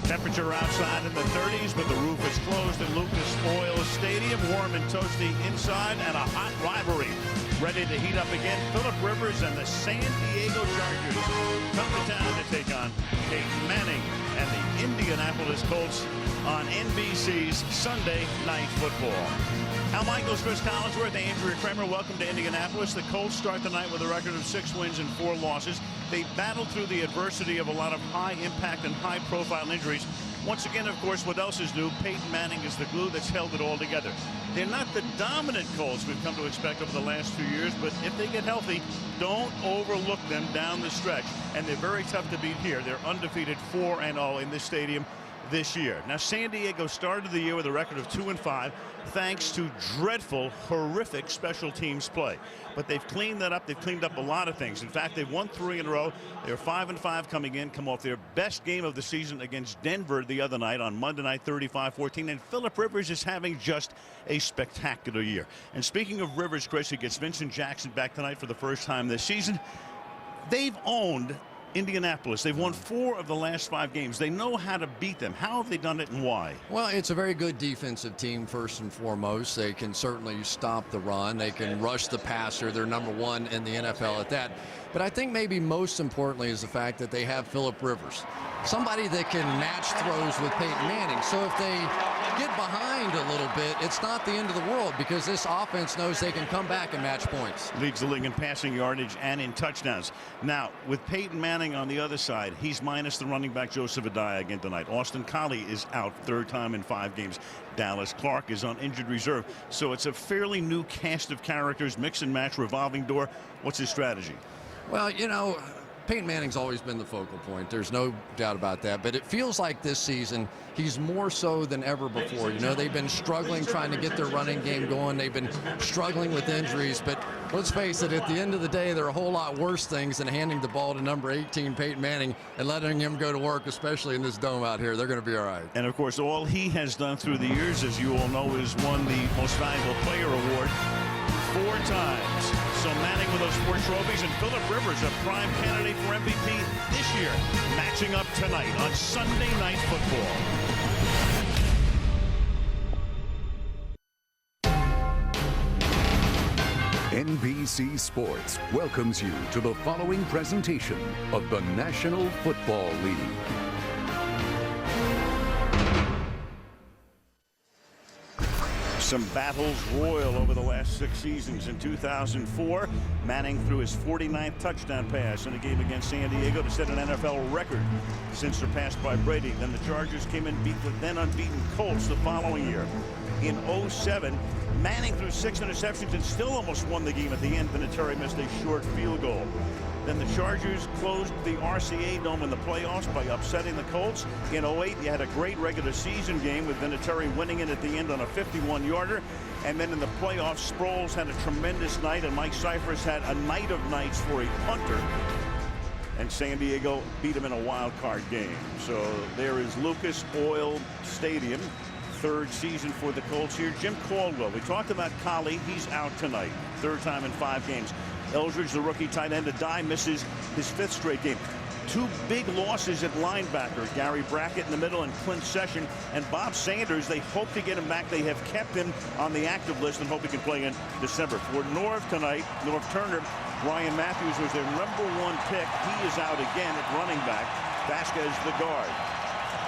Temperature outside in the 30s, but the roof is closed at Lucas Oil Stadium. Warm and toasty inside, and a hot rivalry ready to heat up again. Phillip Rivers and the San Diego Chargers come to town to take on Peyton Manning and the Indianapolis Colts on NBC's Sunday Night Football. Al Michaels, Chris Collinsworth, Andrea Kramer, welcome to Indianapolis. The Colts start the night with a record of 6 wins and 4 losses. They battled through the adversity of a lot of high-impact and high-profile injuries. Once again, of course, what else is new? Peyton Manning is the glue that's held it all together. They're not the dominant Colts we've come to expect over the last 2 years, but if they get healthy, don't overlook them down the stretch. And they're very tough to beat here. They're undefeated 4-0 in this stadium this year. Now, San Diego started the year with a record of 2-5 thanks to dreadful, horrific special teams play. But they've cleaned that up. They've cleaned up a lot of things. In fact, they've won 3 in a row. They're 5-5 coming in, come off their best game of the season against Denver the other night on Monday night, 35-14. And Phillip Rivers is having just a spectacular year. And speaking of Rivers, Chris, he gets Vincent Jackson back tonight for the first time this season. They've owned Indianapolis. They've won 4 of the last 5 games. They know how to beat them. How have they done it and why? Well, it's a very good defensive team, first and foremost. They can certainly stop the run. They can rush the passer. They're #1 in the NFL at that. But I think maybe most importantly is the fact that they have Phillip Rivers, somebody that can match throws with Peyton Manning. So if they get behind a little bit, it's not the end of the world because this offense knows they can come back and match points. Leads the league in passing yardage and in touchdowns. Now, with Peyton Manning on the other side, he's minus the running back Joseph Adai again tonight. Austin Collie is out 3rd time in 5 games. Dallas Clark is on injured reserve. So it's a fairly new cast of characters, mix and match, revolving door. What's his strategy? Well, you know, Peyton Manning's always been the focal point. There's no doubt about that. But it feels like this season he's more so than ever before. You know, they've been struggling trying to get their running game going. They've been struggling with injuries. But let's face it, at the end of the day, there are a whole lot worse things than handing the ball to number 18, Peyton Manning, and letting him go to work, especially in this dome out here. They're going to be all right. And, of course, all he has done through the years, as you all know, is won the Most Valuable Player Award 4 times. So Manning with those 4 trophies, and Phillip Rivers, a prime candidate for MVP this year, matching up tonight on Sunday Night Football. NBC Sports welcomes you to the following presentation of the National Football League. Some battles royal over the last 6 seasons. In 2004, Manning threw his 49th touchdown pass in a game against San Diego to set an NFL record, since surpassed by Brady. Then the Chargers came and beat the then unbeaten Colts the following year. In 07, Manning threw 6 interceptions and still almost won the game at the end. Vinatieri missed a short field goal. Then the Chargers closed the RCA Dome in the playoffs by upsetting the Colts. In 08, you had a great regular season game with Vinatieri winning it at the end on a 51-yarder. And then in the playoffs, Sproles had a tremendous night, and Mike Cyphers had a night of nights for a punter. And San Diego beat him in a wild card game. So there is Lucas Oil Stadium. 3rd season for the Colts here. Jim Caldwell, we talked about Collie. He's out tonight. 3rd time in 5 games. Eldridge, the rookie tight end, Adai misses his 5th straight game. 2 big losses at linebacker. Gary Brackett in the middle and Clint Session. And Bob Sanders, they hope to get him back. They have kept him on the active list and hope he can play in December. For North tonight, North Turner, Ryan Matthews was their #1 pick. He is out again at running back. Vasquez, the guard,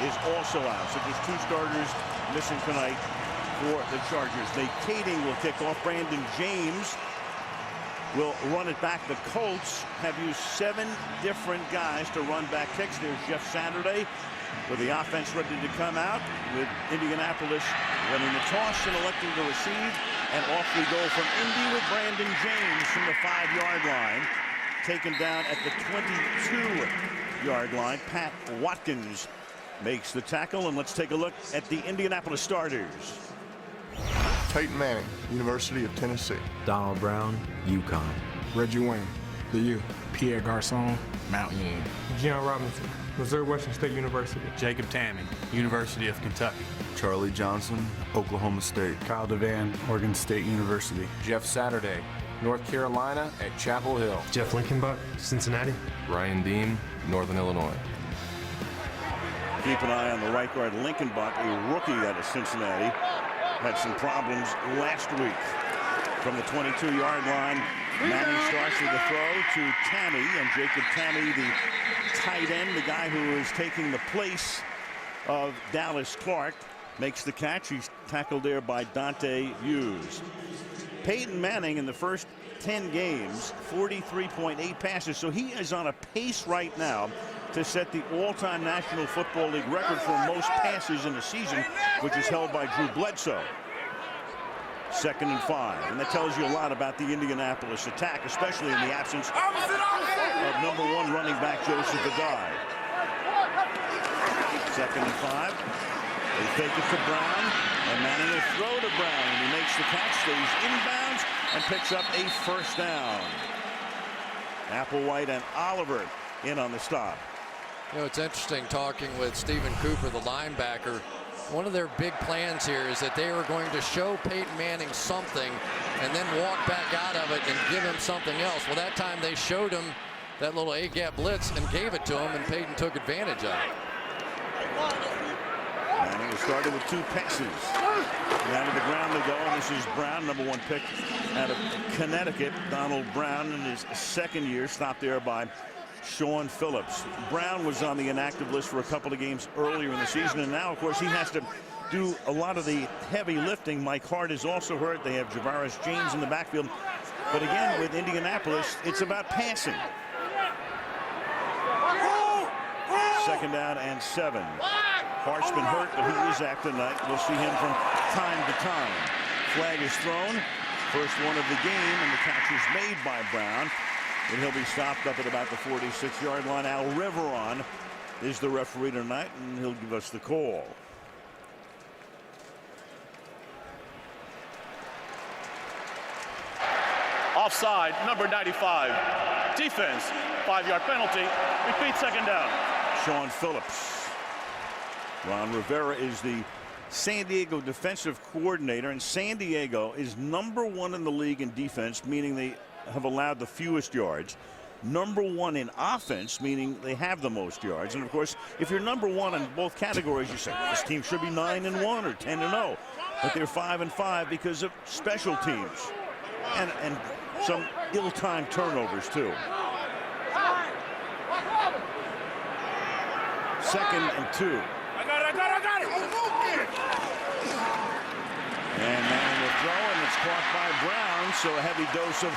is also out. So there's 2 starters missing tonight for the Chargers. Nate Kading will kick off. Brandon James will run it back. The Colts have used 7 different guys to run back kicks. There's Jeff Saturday with the offense ready to come out, with Indianapolis winning the toss and electing to receive. And off we go from Indy with Brandon James from the 5-yard line, taken down at the 22-yard line. Pat Watkins makes the tackle, and let's take a look at the Indianapolis starters. Peyton Manning, University of Tennessee. Donald Brown, UConn. Reggie Wayne, the U. Pierre Garçon, Mount Union. Gian Robinson, Missouri Western State University. Jacob Tammey, University of Kentucky. Charlie Johnson, Oklahoma State. Kyle DeVan, Oregon State University. Jeff Saturday, North Carolina at Chapel Hill. Jeff Linkenbach, Cincinnati. Ryan Deem, Northern Illinois. Keep an eye on the right guard Lincolnbach, a rookie out of Cincinnati. Had some problems last week. From the 22-yard line, Manning starts with a throw to Tammy, and Jacob Tammy, the tight end, the guy who is taking the place of Dallas Clark, makes the catch. He's tackled there by Dante Hughes. Peyton Manning in the first 10 games, 43.8 passes, so he is on a pace right now to set the all-time National Football League record for most passes in a season, which is held by Drew Bledsoe. 2nd and 5, and that tells you a lot about the Indianapolis attack, especially in the absence of number 1 running back Joseph Adai. 2nd and 5. They fake it to Brown, and Manning will throw to Brown, and he makes the catch, stays inbounds, and picks up a first down. Applewhite and Oliver in on the stop. You know, it's interesting talking with Stephen Cooper, the linebacker. One of their big plans here is that they are going to show Peyton Manning something and then walk back out of it and give him something else. Well, that time they showed him that little A-gap blitz and gave it to him, and Peyton took advantage of it. Manning started with 2 passes. Down to the ground they go, and this is Brown, number 1 pick out of Connecticut. Donald Brown in his 2nd year, stopped there by Sean Phillips. Brown was on the inactive list for a couple of games earlier in the season, and now, of course, he has to do a lot of the heavy lifting. Mike Hart is also hurt. They have Javaris James in the backfield. But again, with Indianapolis, it's about passing. 2nd down and 7. Hart's been hurt, but he is active tonight. We'll see him from time to time. Flag is thrown. First one of the game, and the catch is made by Brown. And he'll be stopped up at about the 46-yard line. Al Riveron is the referee tonight, and he'll give us the call. Offside, number 95. Defense, 5-yard penalty. Repeat, 2nd down. Sean Phillips. Ron Rivera is the San Diego defensive coordinator, and San Diego is number 1 in the league in defense, meaning they have allowed the fewest yards. Number 1 in offense, meaning they have the most yards. And of course, if you're number 1 in both categories, you say this team should be 9-1 or 10-0. But they're 5-5 because of special teams and some ill-timed turnovers too. 2nd and 2. I got it. And Manning will throw, and it's caught by Brown, so a heavy dose of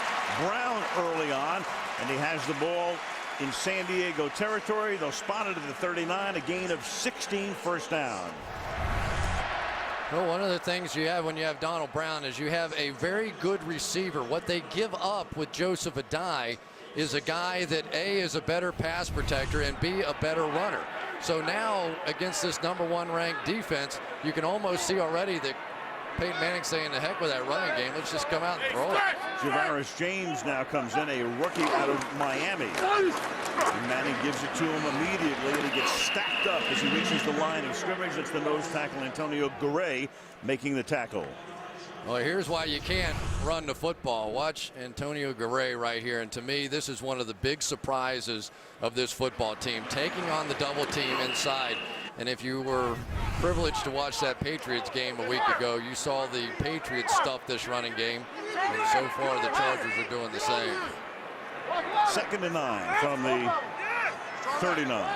Brown early on, and he has the ball in San Diego territory. They'll spot it at the 39, a gain of 16, first down. Well, one of the things you have when you have Donald Brown is you have a very good receiver. What they give up with Joseph Adai is a guy that A, is a better pass protector, and B, a better runner. So now against this number 1 ranked defense, you can almost see already that Peyton Manning saying, the heck with that running game, let's just come out and throw it. Javaris James now comes in, a rookie out of Miami. And Manning gives it to him immediately, and he gets stacked up as he reaches the line of scrimmage. It's the nose tackle, Antonio Garay, making the tackle. Well, here's why you can't run the football. Watch Antonio Garay right here. And to me, this is one of the big surprises of this football team, taking on the double team inside. And if you were privileged to watch that Patriots game a week ago, you saw the Patriots stuff this running game. And so far, the Chargers are doing the same. 2nd and 9 from the 39.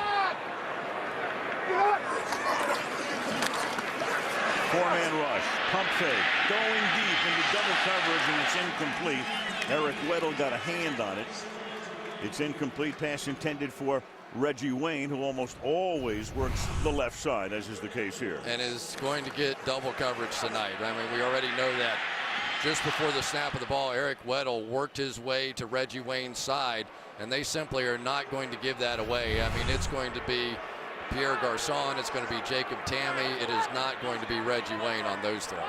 4-man rush, pump fake, going deep into double coverage, and it's incomplete. Eric Weddle got a hand on it. It's incomplete. Pass intended for Reggie Wayne, who almost always works the left side, as is the case here. And is going to get double coverage tonight. I mean, we already know that. Just before the snap of the ball, Eric Weddle worked his way to Reggie Wayne's side, and they simply are not going to give that away. I mean, it's going to be Pierre Garçon, it's going to be Jacob Tammy. It is not going to be Reggie Wayne on those throws.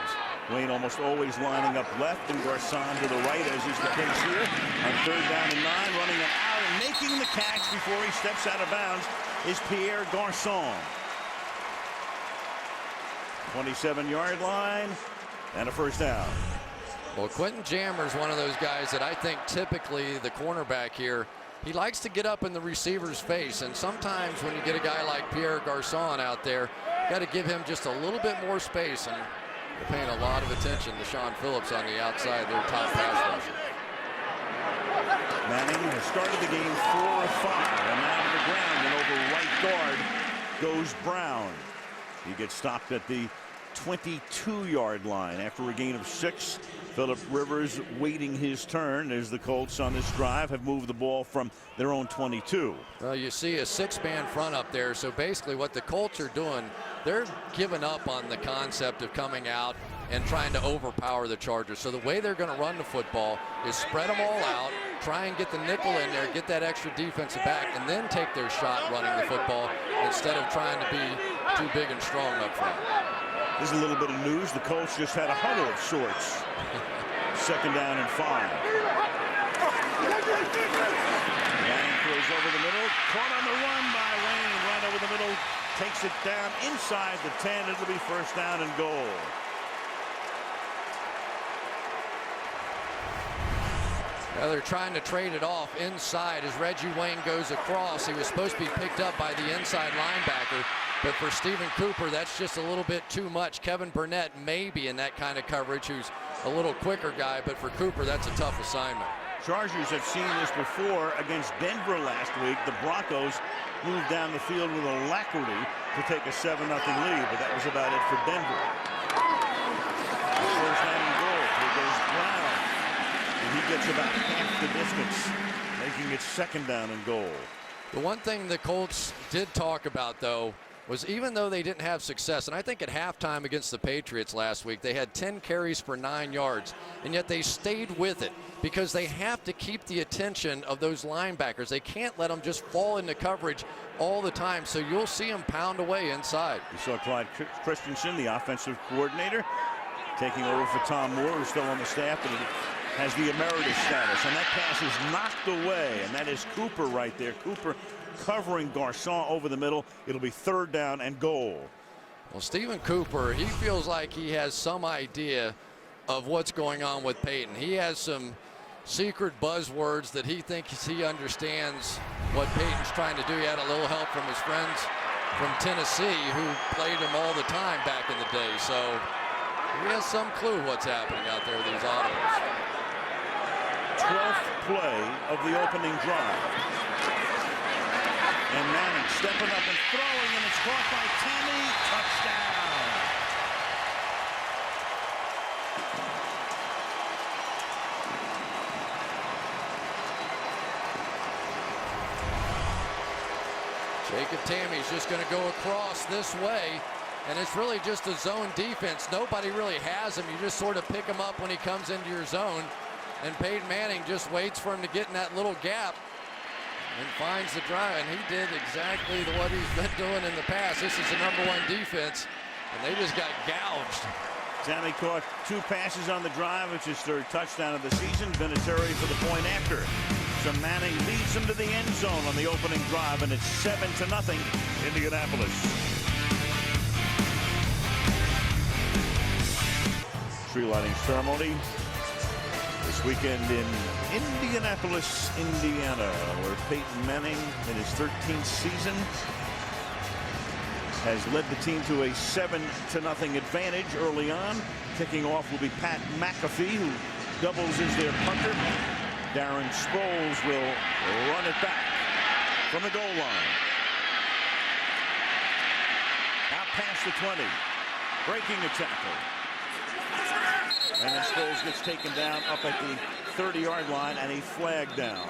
Wayne almost always lining up left, and Garçon to the right, as is the case here. On 3rd down and 9, running it out and making the catch before he steps out of bounds is Pierre Garçon. 27-yard line and a first down. Well, Quentin Jammer is one of those guys that I think typically the cornerback here he likes to get up in the receiver's face, and sometimes when you get a guy like Pierre Garçon out there, got to give him just a little bit more space, and they're paying a lot of attention to Sean Phillips on the outside, their top pass rusher. Manning has started the game 4 of 5, and now to the ground and over right guard goes Brown. He gets stopped at the 22-yard line after a gain of 6. Phillip Rivers waiting his turn as the Colts on this drive have moved the ball from their own 22. Well, you see a 6-man front up there, so basically what the Colts are doing, they're giving up on the concept of coming out and trying to overpower the Chargers. So the way they're going to run the football is spread them all out, try and get the nickel in there, get that extra defensive back, and then take their shot running the football instead of trying to be too big and strong up front. There's a little bit of news. The Colts just had a huddle of sorts. 2nd down and 5. Manning throws over the middle. Caught on the run by Wayne. Right over the middle. Takes it down inside the 10. It'll be 1st down and goal. Now they're trying to trade it off inside as Reggie Wayne goes across. He was supposed to be picked up by the inside linebacker, but for Stephen Cooper, that's just a little bit too much. Kevin Burnett may be in that kind of coverage, who's a little quicker guy, but for Cooper, that's a tough assignment. Chargers have seen this before against Denver last week. The Broncos moved down the field with alacrity to take a 7-0 lead, but that was about it for Denver. 1st down and goal. Here goes Brown. And he gets about half the distance, making it 2nd down and goal. The one thing the Colts did talk about, though, was even though they didn't have success, and I think at halftime against the Patriots last week, they had 10 carries for 9 yards, and yet they stayed with it because they have to keep the attention of those linebackers. They can't let them just fall into coverage all the time, so you'll see them pound away inside. You saw Clyde Christensen, the offensive coordinator, taking over for Tom Moore, who's still on the staff, but he has the emeritus status, and that pass is knocked away, and that is Cooper right there. Cooper covering Garçon over the middle. It'll be 3rd down and goal. Well, Stephen Cooper, he feels like he has some idea of what's going on with Peyton. He has some secret buzzwords that he thinks he understands what Peyton's trying to do. He had a little help from his friends from Tennessee who played him all the time back in the day. So he has some clue what's happening out there with these autos. 12th play of the opening drive. And Manning stepping up and throwing, and it's caught by Tammy. Touchdown. Jacob Tammy's just going to go across this way, and it's really just a zone defense. Nobody really has him. You just sort of pick him up when he comes into your zone, and Peyton Manning just waits for him to get in that little gap and finds the drive, and he did exactly what he's been doing in the past. This is the #1 defense, and they just got gouged. Tammy caught 2 passes on the drive, which is 3rd touchdown of the season. Vinatieri for the point after. So Manning leads them to the end zone on the opening drive, and it's 7-0 Indianapolis. Tree lighting ceremony this weekend in Indianapolis, Indiana, where Peyton Manning in his 13th season has led the team to a 7-0 advantage early on. Kicking off will be Pat McAfee, who doubles as their punter. Darren Sproles will run it back from the goal line. Out past the 20, breaking a tackle. And then Sproles gets taken down up at the 30-yard line, and a flag down.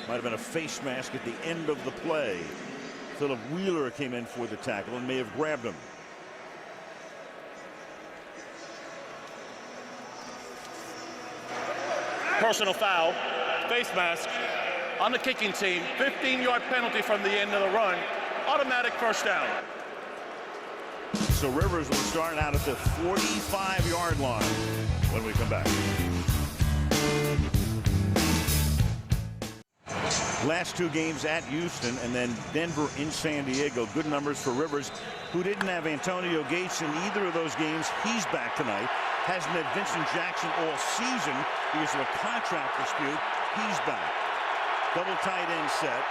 Might have been a face mask at the end of the play. Philip Wheeler came in for the tackle and may have grabbed him. Personal foul, face mask on the kicking team. 15-yard penalty from the end of the run. Automatic 1st down. So Rivers will start out at the 45-yard line when we come back. Last 2 games at Houston and then Denver in San Diego. Good numbers for Rivers, who didn't have Antonio Gates in either of those games. He's back tonight. Hasn't had Vincent Jackson all season because of a contract dispute. He's back. Double tight end set.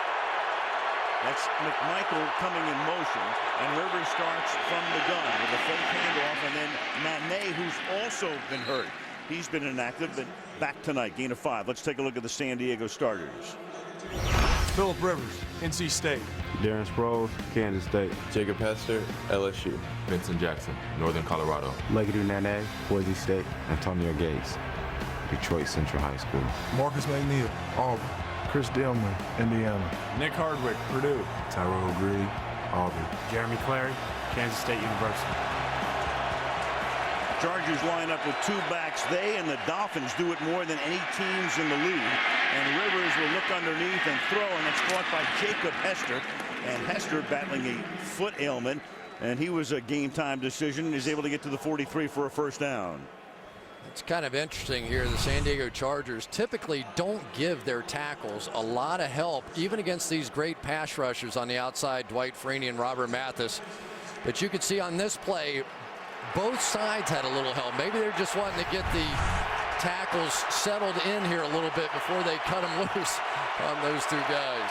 That's McMichael coming in motion, and Rivers starts from the gun with a fake handoff, and then Matinee, who's also been hurt. He's been inactive, but back tonight, gain of 5. Let's take a look at the San Diego starters. Phillip Rivers, NC State. Darren Sproles, Kansas State. Jacob Hester, LSU. Vincent Jackson, Northern Colorado. Legadu Nene, Boise State. Antonio Gates, Detroit Central High School. Marcus McNeil, Auburn. Chris Dillman, Indiana. Nick Hardwick, Purdue. Tyrell Greeley, Auburn. Jeremy Clary, Kansas State University. Chargers line up with 2 backs. They and the Dolphins do it more than any teams in the league. And Rivers will look underneath and throw, and it's caught by Jacob Hester. And Hester battling a foot ailment, and he was a game-time decision. Is able to get to the 43 for a first down. It's kind of interesting here. The San Diego Chargers typically don't give their tackles a lot of help, even against these great pass rushers on the outside, Dwight Freeney and Robert Mathis. But you could see on this play, both sides had a little help. Maybe they're just wanting to get the tackles settled in here a little bit before they cut them loose on those 2 guys.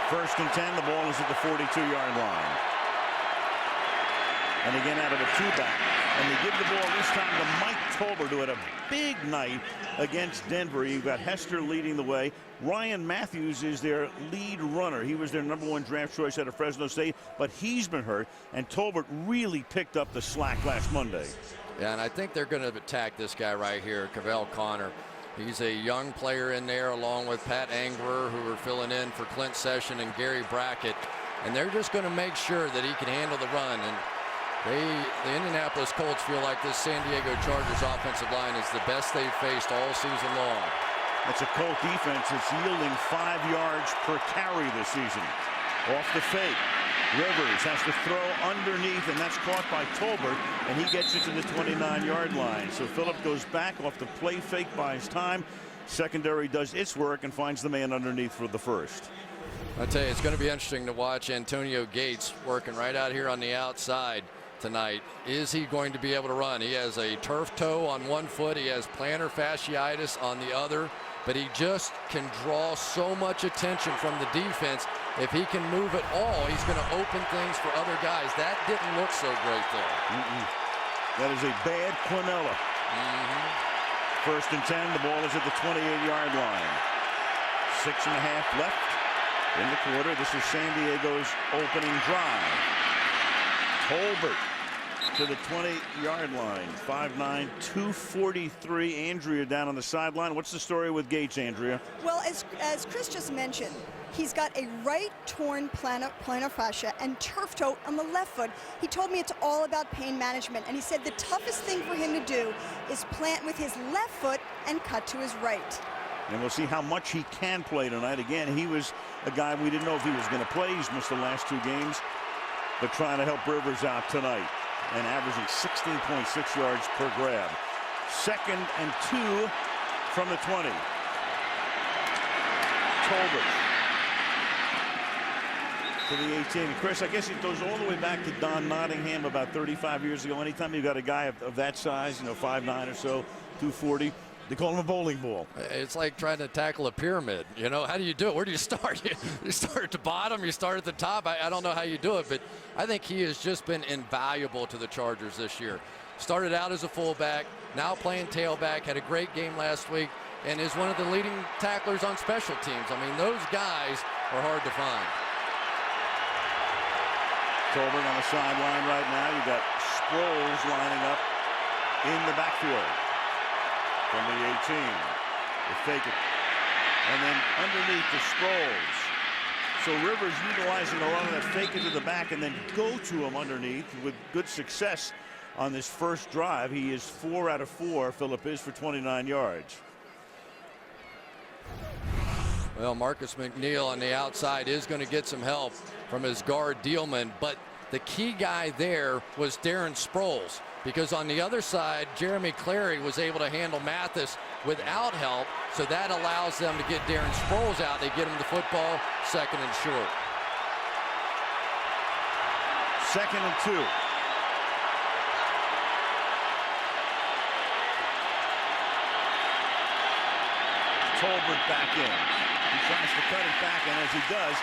First and 10, the ball is at the 42-yard line. And again out of a 2-back. And they give the ball this time to Mike Tolbert, who had a big night against Denver. You've got Hester leading the way. Ryan Matthews is their lead runner. He was their #1 draft choice out of Fresno State, but he's been hurt. And Tolbert really picked up the slack last Monday. Yeah, and I think they're going to attack this guy right here, Cavell Connor. He's a young player in there, along with Pat Angler, who are filling in for Clint Session and Gary Brackett. And they're just going to make sure that he can handle the run. And the Indianapolis Colts feel like this San Diego Chargers offensive line is the best they've faced all season long. It's a Colt defense that's yielding 5 yards per carry this season. Off the fake. Rivers has to throw underneath, and that's caught by Tolbert, and he gets it to the 29-yard line. So Phillip goes back off the play fake, buys time. Secondary does its work and finds the man underneath for the first. I tell you, it's going to be interesting to watch Antonio Gates working right out here on the outside tonight. Is he going to be able to run? He has a turf toe on 1 foot. He has plantar fasciitis on the other, but he just can draw so much attention from the defense. If he can move at all, he's going to open things for other guys. That didn't look so great there. That is a bad Quinella. First and 10, the ball is at the 28-yard line. 6.5 left in the quarter. This is San Diego's opening drive. Tolbert to the 20-yard line. 5'9", 243. Andrea down on the sideline. What's the story with Gates, Andrea? Well, as Chris just mentioned, he's got a right torn plantar fascia and turf toe on the left foot. He told me it's all about pain management, and he said the toughest thing for him to do is plant with his left foot and cut to his right. And we'll see how much he can play tonight. Again, he was a guy we didn't know if he was going to play. He's missed the last 2 games, but trying to help Rivers out tonight and averaging 16.6 yards per grab. 2nd and 2 from the 20. Tolbert to the 18. Chris, I guess it goes all the way back to Don Nottingham about 35 years ago. Anytime you've got a guy of that size, 5'9" or so, 240, they call him a bowling ball. It's like trying to tackle a pyramid. How do you do it? Where do you start? You start at the bottom, you start at the top. I don't know how you do it, but I think he has just been invaluable to the Chargers this year. Started out as a fullback, now playing tailback, had a great game last week, and is one of the leading tacklers on special teams. I mean, those guys are hard to find. Tolbert on the sideline right now. You got Sproles lining up in the backfield from the 18. They fake it. And then underneath the Sproles. So Rivers utilizing a lot of that fake into the back and then go to him underneath with good success on this first drive. He is 4 out of 4. Phillip is for 29 yards. Well, Marcus McNeil on the outside is going to get some help from his guard Dealman, but the key guy there was Darren Sproles, because on the other side, Jeremy Clary was able to handle Mathis without help, so that allows them to get Darren Sproles out. They get him the football, 2nd and short. 2nd and 2. Tolbert back in. He tries to cut it back, and as he does,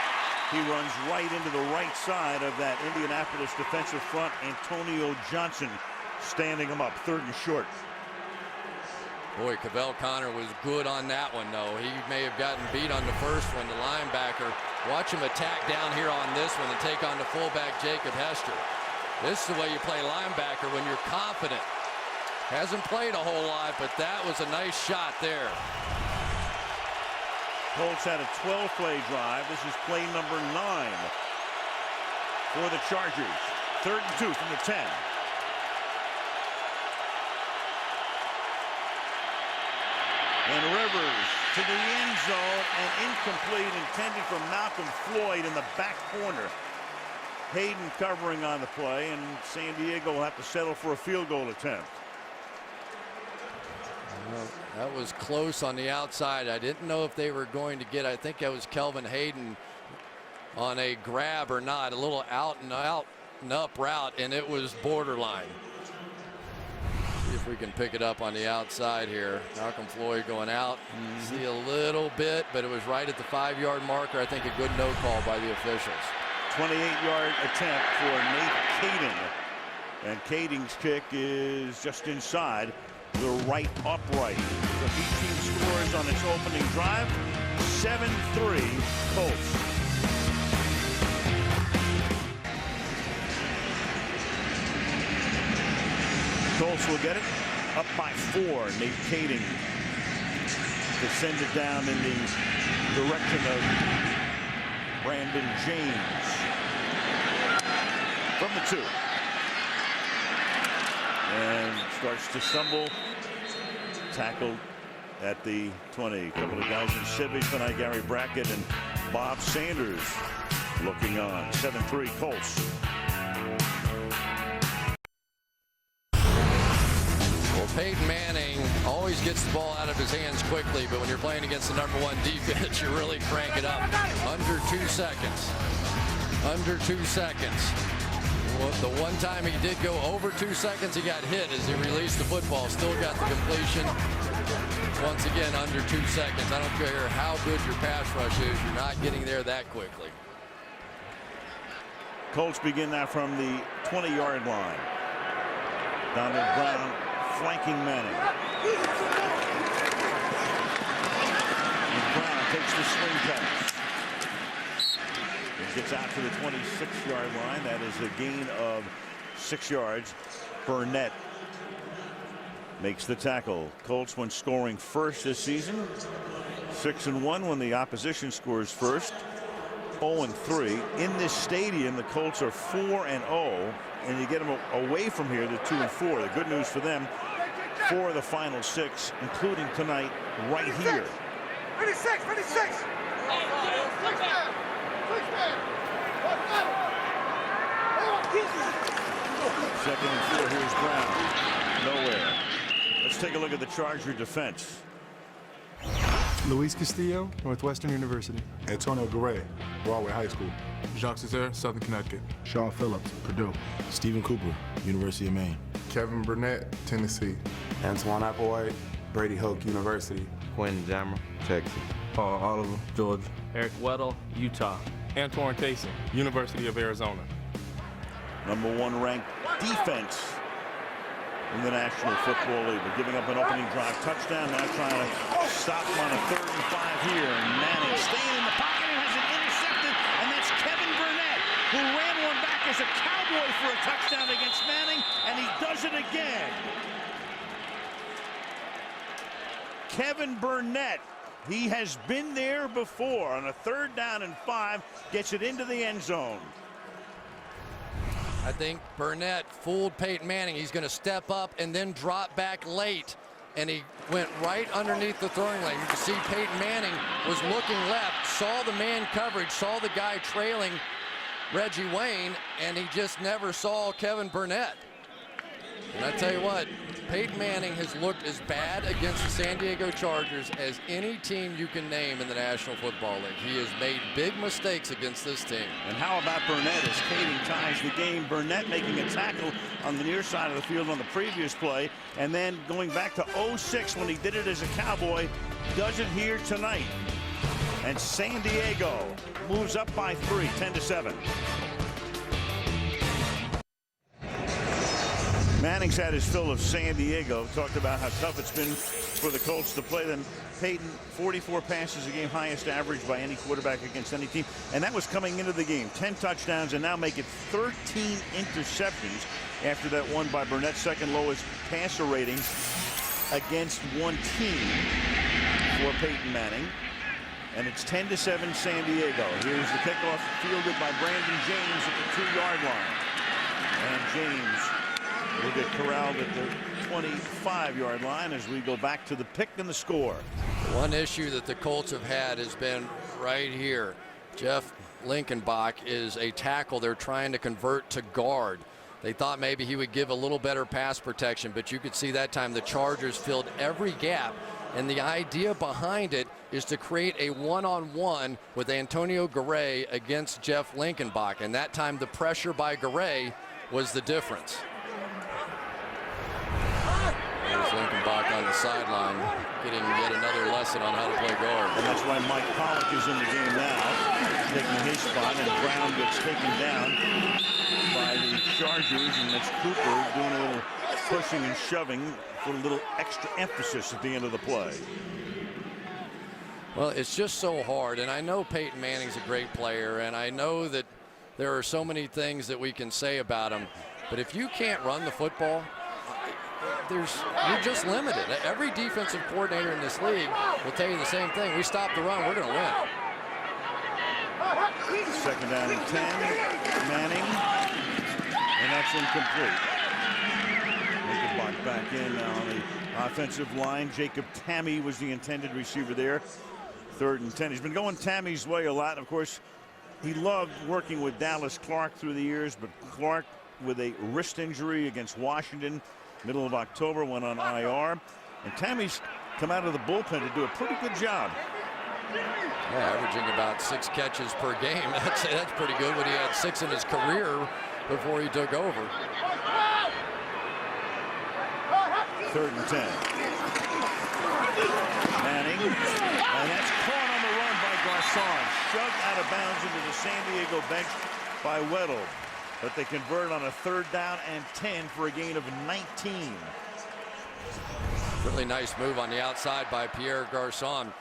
he runs right into the right side of that Indianapolis defensive front. Antonio Johnson standing him up, 3rd and short. Boy, Cavell Connor was good on that one, though. He may have gotten beat on the first one, the linebacker. Watch him attack down here on this one and take on the fullback, Jacob Hester. This is the way you play linebacker when you're confident. Hasn't played a whole lot, but that was a nice shot there. Colts had a 12-play drive. This is play number 9 for the Chargers. 3rd and 2 from the 10. And Rivers to the end zone, and incomplete, intended for Malcolm Floyd in the back corner. Hayden covering on the play, and San Diego will have to settle for a field goal attempt. Well, that was close on the outside. I didn't know if they were going to get, I think that was Kelvin Hayden on a grab or not, a little out and up route, and it was borderline. See if we can pick it up on the outside here. Malcolm Floyd going out. See a little bit, but it was right at the 5-yard marker. I think a good no call by the officials. 28-yard attempt for Nate Kading. And Kading's kick is just inside the right upright. So each team scores on its opening drive. 7-3 Colts. Colts will get it up by 4. Nate Kading to send it down in the direction of Brandon James from the 2. And starts to stumble. Tackled at the 20. A couple of guys in civics tonight, Gary Brackett and Bob Sanders looking on. 7-3 Colts. Peyton Manning always gets the ball out of his hands quickly, but when you're playing against the #1 defense, you really crank it up. Under 2 seconds. Under 2 seconds. Well, the one time he did go over 2 seconds, he got hit as he released the football. Still got the completion. Once again, under 2 seconds. I don't care how good your pass rush is, you're not getting there that quickly. Colts begin now from the 20-yard line. Donald Brown flanking Manning. And Brown takes the swing pass. It gets out to the 26-yard line. That is a gain of 6 yards. Burnett makes the tackle. Colts, when scoring first this season, 6-1 when the opposition scores first. 0-3 in this stadium. The Colts are 4-0, and you get them away from here to 2-4. The good news for them, 4 of the final 6, including tonight right here. 26. Second and 4. Here's Brown. Nowhere. Let's take a look at the Charger defense. Luis Castillo, Northwestern University. Antonio Garay, Broadway High School. Jacques Césaire, Southern Connecticut. Sean Phillips, Purdue. Stephen Cooper, University of Maine. Kevin Burnett, Tennessee. Antoine Applewhite, Brady Hoke University. Quentin Jammer, Texas. Paul Oliver, Georgia. Eric Weddle, Utah. Antoine Taysom, University of Arizona. #1 ranked defense in the National Football League. We're giving up an opening drive touchdown. Now trying to stop him on a 3rd and 5 here. And Manning staying in the pocket and has it intercepted. And that's Kevin Burnett, who ran one back as a Cowboy for a touchdown against Manning. And he does it again. Kevin Burnett. He has been there before on a 3rd down and 5. Gets it into the end zone. I think Burnett fooled Peyton Manning. He's going to step up and then drop back late. And he went right underneath the throwing lane. You can see Peyton Manning was looking left, saw the man coverage, saw the guy trailing Reggie Wayne, and he just never saw Kevin Burnett. And I tell you what, Peyton Manning has looked as bad against the San Diego Chargers as any team you can name in the National Football League. He has made big mistakes against this team. And how about Burnett as Kading ties the game? Burnett making a tackle on the near side of the field on the previous play, and then going back to 06 when he did it as a Cowboy, does it here tonight. And San Diego moves up by 3, 10-7. Manning's had his fill of San Diego. Talked about how tough it's been for the Colts to play them. Peyton, 44 passes a game, highest average by any quarterback against any team. And that was coming into the game. 10 touchdowns and now make it 13 interceptions after that one by Burnett, second lowest passer rating against one team for Peyton Manning. And it's 10-7 San Diego. Here's the kickoff fielded by Brandon James at the 2-yard line. And James will get corralled at the 25-yard line as we go back to the pick and the score. One issue that the Colts have had has been right here. Jeff Linkenbach is a tackle they're trying to convert to guard. They thought maybe he would give a little better pass protection, but you could see that time the Chargers filled every gap. And the idea behind it is to create a one-on-one with Antonio Garay against Jeff Linkenbach. And that time the pressure by Garay was the difference. There's Linkenbach on the sideline getting yet another lesson on how to play guard. And that's why Mike Pollock is in the game now, taking his spot, and Brown gets taken down by the Chargers, and it's Cooper doing a little pushing and shoving for a little extra emphasis at the end of the play. Well, it's just so hard, and I know Peyton Manning's a great player, and I know that there are so many things that we can say about him, but if you can't run the football, you're just limited. Every defensive coordinator in this league will tell you the same thing. We stop the run, we're going to win. Second down and 10, Manning, and that's incomplete. Linkenbach back in now on the offensive line. Jacob Tamme was the intended receiver there. 3rd and 10. He's been going Tammy's way a lot. Of course, he loved working with Dallas Clark through the years, but Clark with a wrist injury against Washington middle of October went on IR, and Tammy's come out of the bullpen to do a pretty good job. Yeah, averaging about 6 catches per game. That's pretty good when he had 6 in his career before he took over. 3rd and 10. Manning, and that's caught on the run by Garcon, shoved out of bounds into the San Diego bench by Weddle. But they convert on a 3rd down and 10 for a gain of 19. Really nice move on the outside by Pierre Garcon.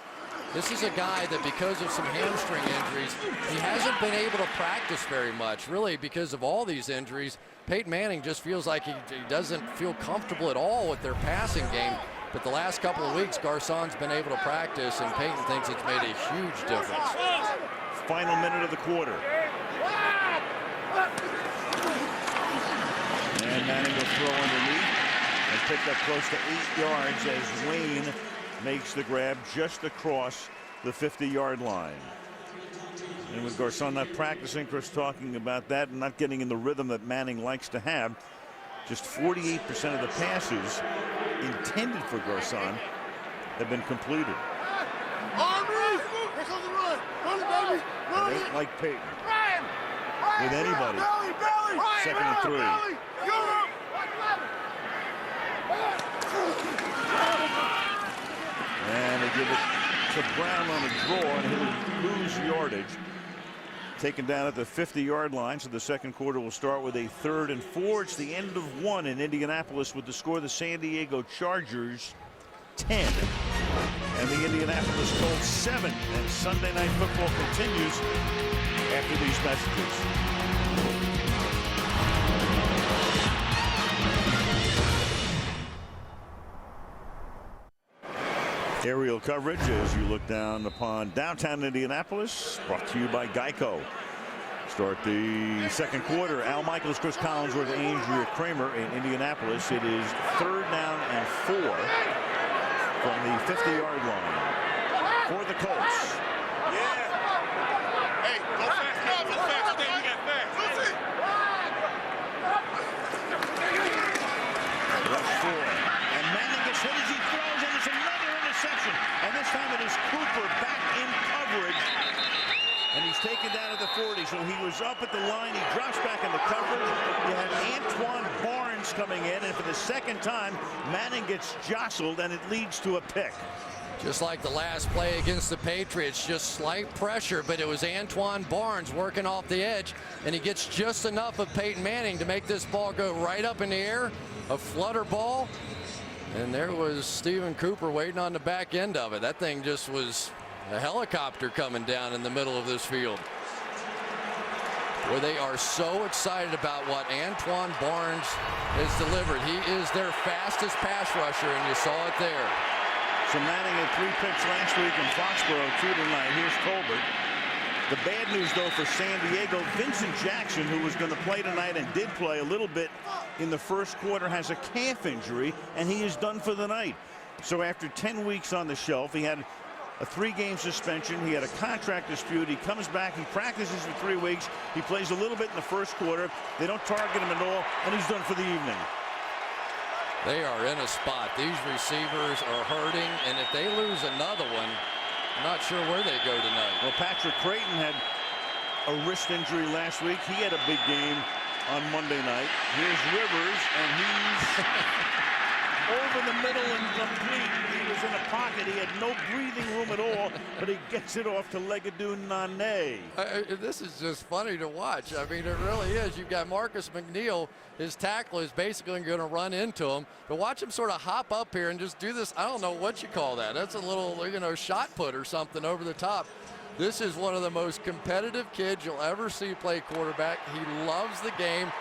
This is a guy that, because of some hamstring injuries, he hasn't been able to practice very much. Really, because of all these injuries, Peyton Manning just feels like he doesn't feel comfortable at all with their passing game. But the last couple of weeks, Garcon's been able to practice, and Peyton thinks it's made a huge difference. Final minute of the quarter. And Manning will throw underneath and pick up close to 8 yards as Wayne makes the grab just across the 50-yard line. And with Garcon not practicing, Chris talking about that and not getting in the rhythm that Manning likes to have, just 48% of the passes intended for Garcon have been completed. It ain't like Peyton with anybody. 2nd and 3. And they give it to Brown on a draw, and he'll lose yardage. Taken down at the 50-yard line, so the second quarter will start with a 3rd and 4. It's the end of 1 in Indianapolis with the score: the San Diego Chargers 10 and the Indianapolis Colts 7. And Sunday Night Football continues after these messages. Aerial coverage as you look down upon downtown Indianapolis, brought to you by Geico. Start the second quarter. Al Michaels, Chris Collinsworth, Andrea Kramer in Indianapolis. It is 3rd down and 4 from the 50-yard line for the Colts. Hey, go fast, go fast. Then you got fast. Rush 4. And Manning gets hit as he throws, and it's another interception. And this time it is Cooper back in coverage. And he's taken down at the 40, so he was up at the line. He drops back into coverage. You have Antoine Barnes coming in, and for the second time, Manning gets jostled, and it leads to a pick. Just like the last play against the Patriots, just slight pressure, but it was Antoine Barnes working off the edge, and he gets just enough of Peyton Manning to make this ball go right up in the air, a flutter ball, and there was Stephen Cooper waiting on the back end of it. That thing just was a helicopter coming down in the middle of this field. Where they are so excited about what Antoine Barnes has delivered. He is their fastest pass rusher, and you saw it there. So Manning had 3 picks last week in Foxborough, 2 tonight. Here's Tolbert. The bad news, though, for San Diego, Vincent Jackson, who was going to play tonight and did play a little bit in the first quarter, has a calf injury, and he is done for the night. So after 10 weeks on the shelf, he had a 3-game suspension. He had a contract dispute. He comes back. He practices for 3 weeks. He plays a little bit in the first quarter. They don't target him at all, and he's done for the evening. They are in a spot. These receivers are hurting, and if they lose another one, I'm not sure where they go tonight. Well, Patrick Creighton had a wrist injury last week. He had a big game on Monday night. Here's Rivers, and he's over the middle and complete. He was in a pocket. He had no breathing room at all, but he gets it off to Legadou Nane. This is just funny to watch. I mean, it really is. You've got Marcus McNeil. His tackle is basically going to run into him. But watch him sort of hop up here and just do this. I don't know what you call that. That's a little, shot put or something over the top. This is one of the most competitive kids you'll ever see play quarterback. He loves the game.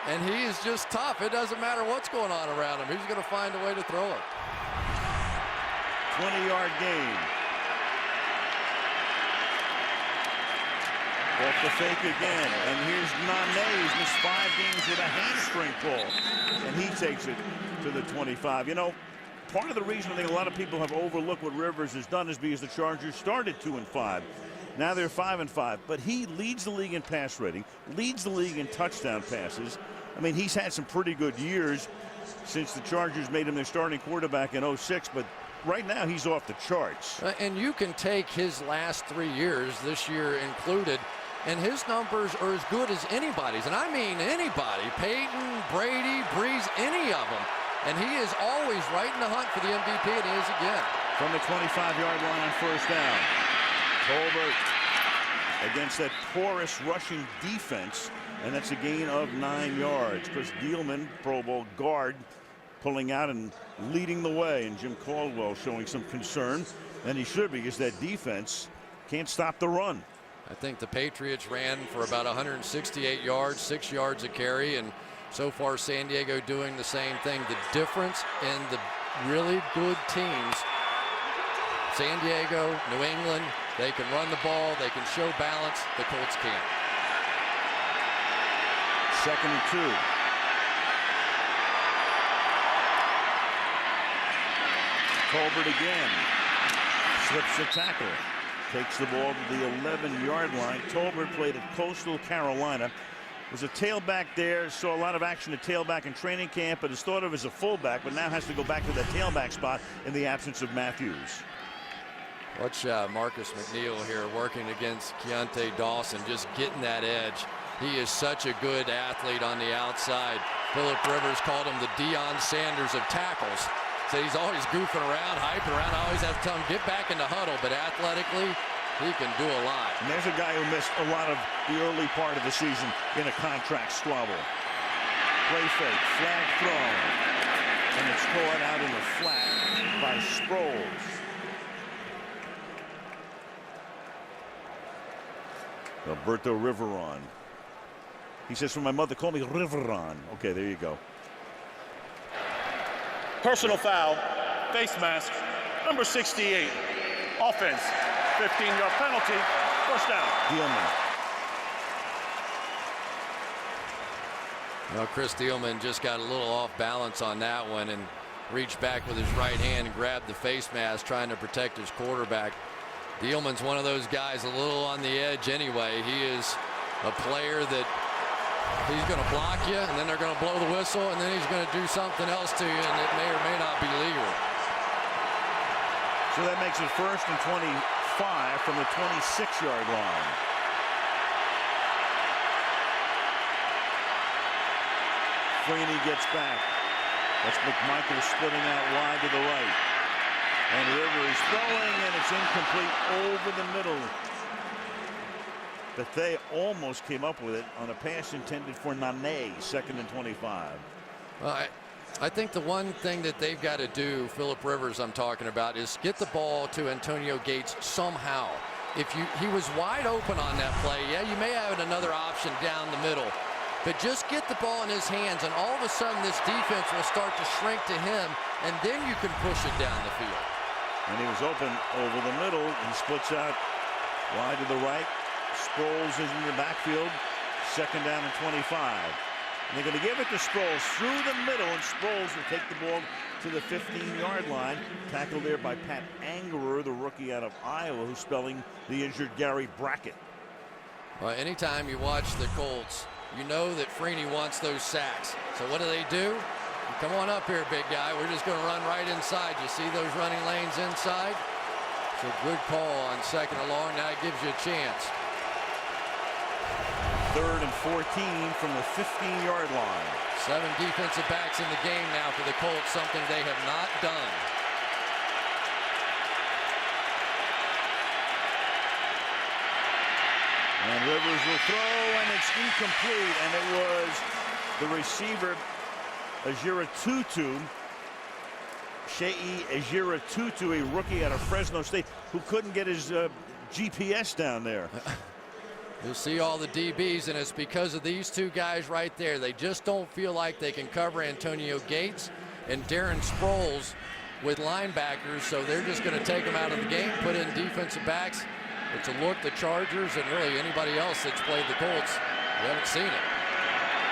And he is just tough. It doesn't matter what's going on around him. He's going to find a way to throw it. 20-yard gain. Off the fake again. And here's Nane. He's missed 5 games with a hamstring pull. And he takes it to the 25. Part of the reason I think a lot of people have overlooked what Rivers has done is because the Chargers started 2-5. Now they're 5-5, but he leads the league in pass rating, leads the league in touchdown passes. I mean, he's had some pretty good years since the Chargers made him their starting quarterback in 06, but right now he's off the charts. And you can take his last 3 years, this year included, and his numbers are as good as anybody's. And I mean anybody, Peyton, Brady, Breeze, any of them. And he is always right in the hunt for the MVP, and he is again. From the 25-yard line on first down. Tolbert against that porous rushing defense, and that's a gain of 9 yards. Chris Dielman, Pro Bowl guard, pulling out and leading the way, and Jim Caldwell showing some concern, and he should, because that defense can't stop the run. I think the Patriots ran for about 168 yards, 6 yards a carry, and so far San Diego doing the same thing. The difference in the really good teams, San Diego, New England, they can run the ball, they can show balance. The Colts can't. 2nd and 2. Tolbert again. Slips the tackle. Takes the ball to the 11-yard line. Tolbert played at Coastal Carolina. Was a tailback there. Saw a lot of action at tailback in training camp, but is thought of as a fullback, but now has to go back to that tailback spot in the absence of Matthews. Watch Marcus McNeil here working against Keontae Dawson, just getting that edge. He is such a good athlete on the outside. Phillip Rivers called him the Deion Sanders of tackles. So he's always goofing around, hyping around. I always have to tell him, get back in the huddle. But athletically, he can do a lot. And there's a guy who missed a lot of the early part of the season in a contract squabble. Play fake, flag thrown. And it's caught out in the flat by Sproles. Alberto Riveron. He says, for my mother, call me Riveron. Okay, there you go. Personal foul, face mask, number 68. Offense, 15-yard penalty, first down. Dielman. Well, Chris Dielman just got a little off balance on that one and reached back with his right hand and grabbed the face mask, trying to protect his quarterback. Dielman's one of those guys a little on the edge anyway. He is a player that he's going to block you, and then they're going to blow the whistle, and then he's going to do something else to you, and it may or may not be legal. So that makes it 1st and 25 from the 26-yard line. Freeney gets back. That's McMichael splitting out wide to the right. And Rivers throwing, and it's incomplete over the middle. But they almost came up with it on a pass intended for Nane, 2nd and 25. Well, I think the one thing that they've got to do, Phillip Rivers I'm talking about, is get the ball to Antonio Gates somehow. If he was wide open on that play, yeah, you may have another option down the middle. But just get the ball in his hands, and all of a sudden this defense will start to shrink to him, and then you can push it down the field. And he was open over the middle. He splits out wide to the right. Sproles is in the backfield. 2nd down and 25. And they're going to give it to Sproles through the middle, and Sproles will take the ball to the 15-yard line. Tackled there by Pat Angerer, the rookie out of Iowa, who's spelling the injured Gary Brackett. Well, anytime you watch the Colts, you know that Freeney wants those sacks. So what do? Come on up here, big guy. We're just going to run right inside. You see those running lanes inside? It's a good call on 2nd and long. Now it gives you a chance. 3rd and 14 from the 15-yard line. 7 defensive backs in the game now for the Colts, something they have not done. And Rivers will throw, and it's incomplete. And it was the receiver, Ejiro-Tutu, Shea Ejiro-Tutu, a rookie out of Fresno State, who couldn't get his GPS down there. You'll see all the DBs, and it's because of these two guys right there. They just don't feel like they can cover Antonio Gates and Darren Sproles with linebackers, so they're just going to take them out of the game, put in defensive backs. But to look, the Chargers and really anybody else that's played the Colts, we haven't seen it.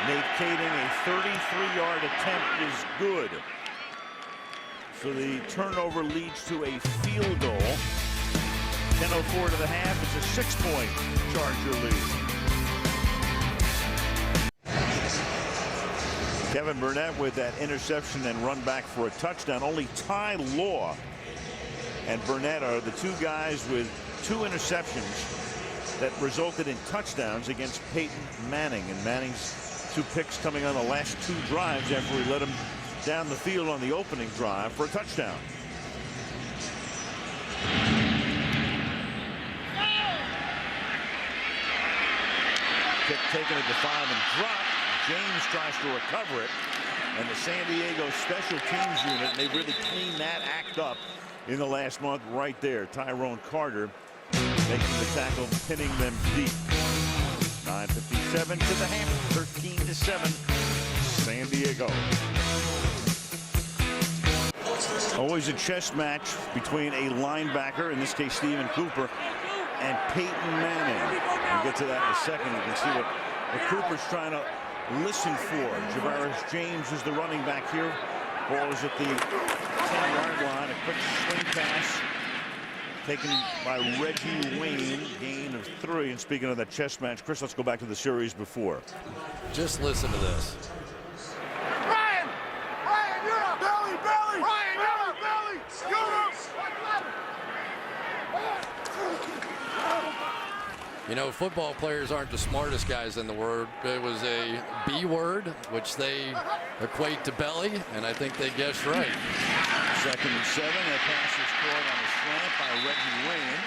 Nate Kading, a 33-yard attempt is good. So the turnover leads to a field goal. 10:04 to the half. It's a 6-point Charger lead. Kevin Burnett with that interception and run back for a touchdown. Only Ty Law and Burnett are the two guys with 2 interceptions that resulted in touchdowns against Peyton Manning. And Manning's 2 picks coming on the last 2 drives after he led him down the field on the opening drive for a touchdown. Kick taken at the 5 and dropped. James tries to recover it, and the San Diego special teams unit, they really cleaned that act up in the last month right there. Tyrone Carter making the tackle, pinning them deep. 9:57 to the half, 13-7, San Diego. Always a chess match between a linebacker, in this case Stephen Cooper, and Peyton Manning. We'll get to that in a second. You can see what Cooper's trying to listen for. Javaris James is the running back here. Ball is at the 10-yard line. A quick swing pass taken by Reggie Wayne. Gain of 3. And speaking of that chess match, Chris, let's go back to the series before. Just listen to this. Ryan, you're up. Belly. Ryan, you're up. Belly. You're up. You know, football players aren't the smartest guys in the world. It was a B word, which they equate to belly, and I think they guessed right. 2nd and 7. That pass is caught on a slant by Reggie Wayne.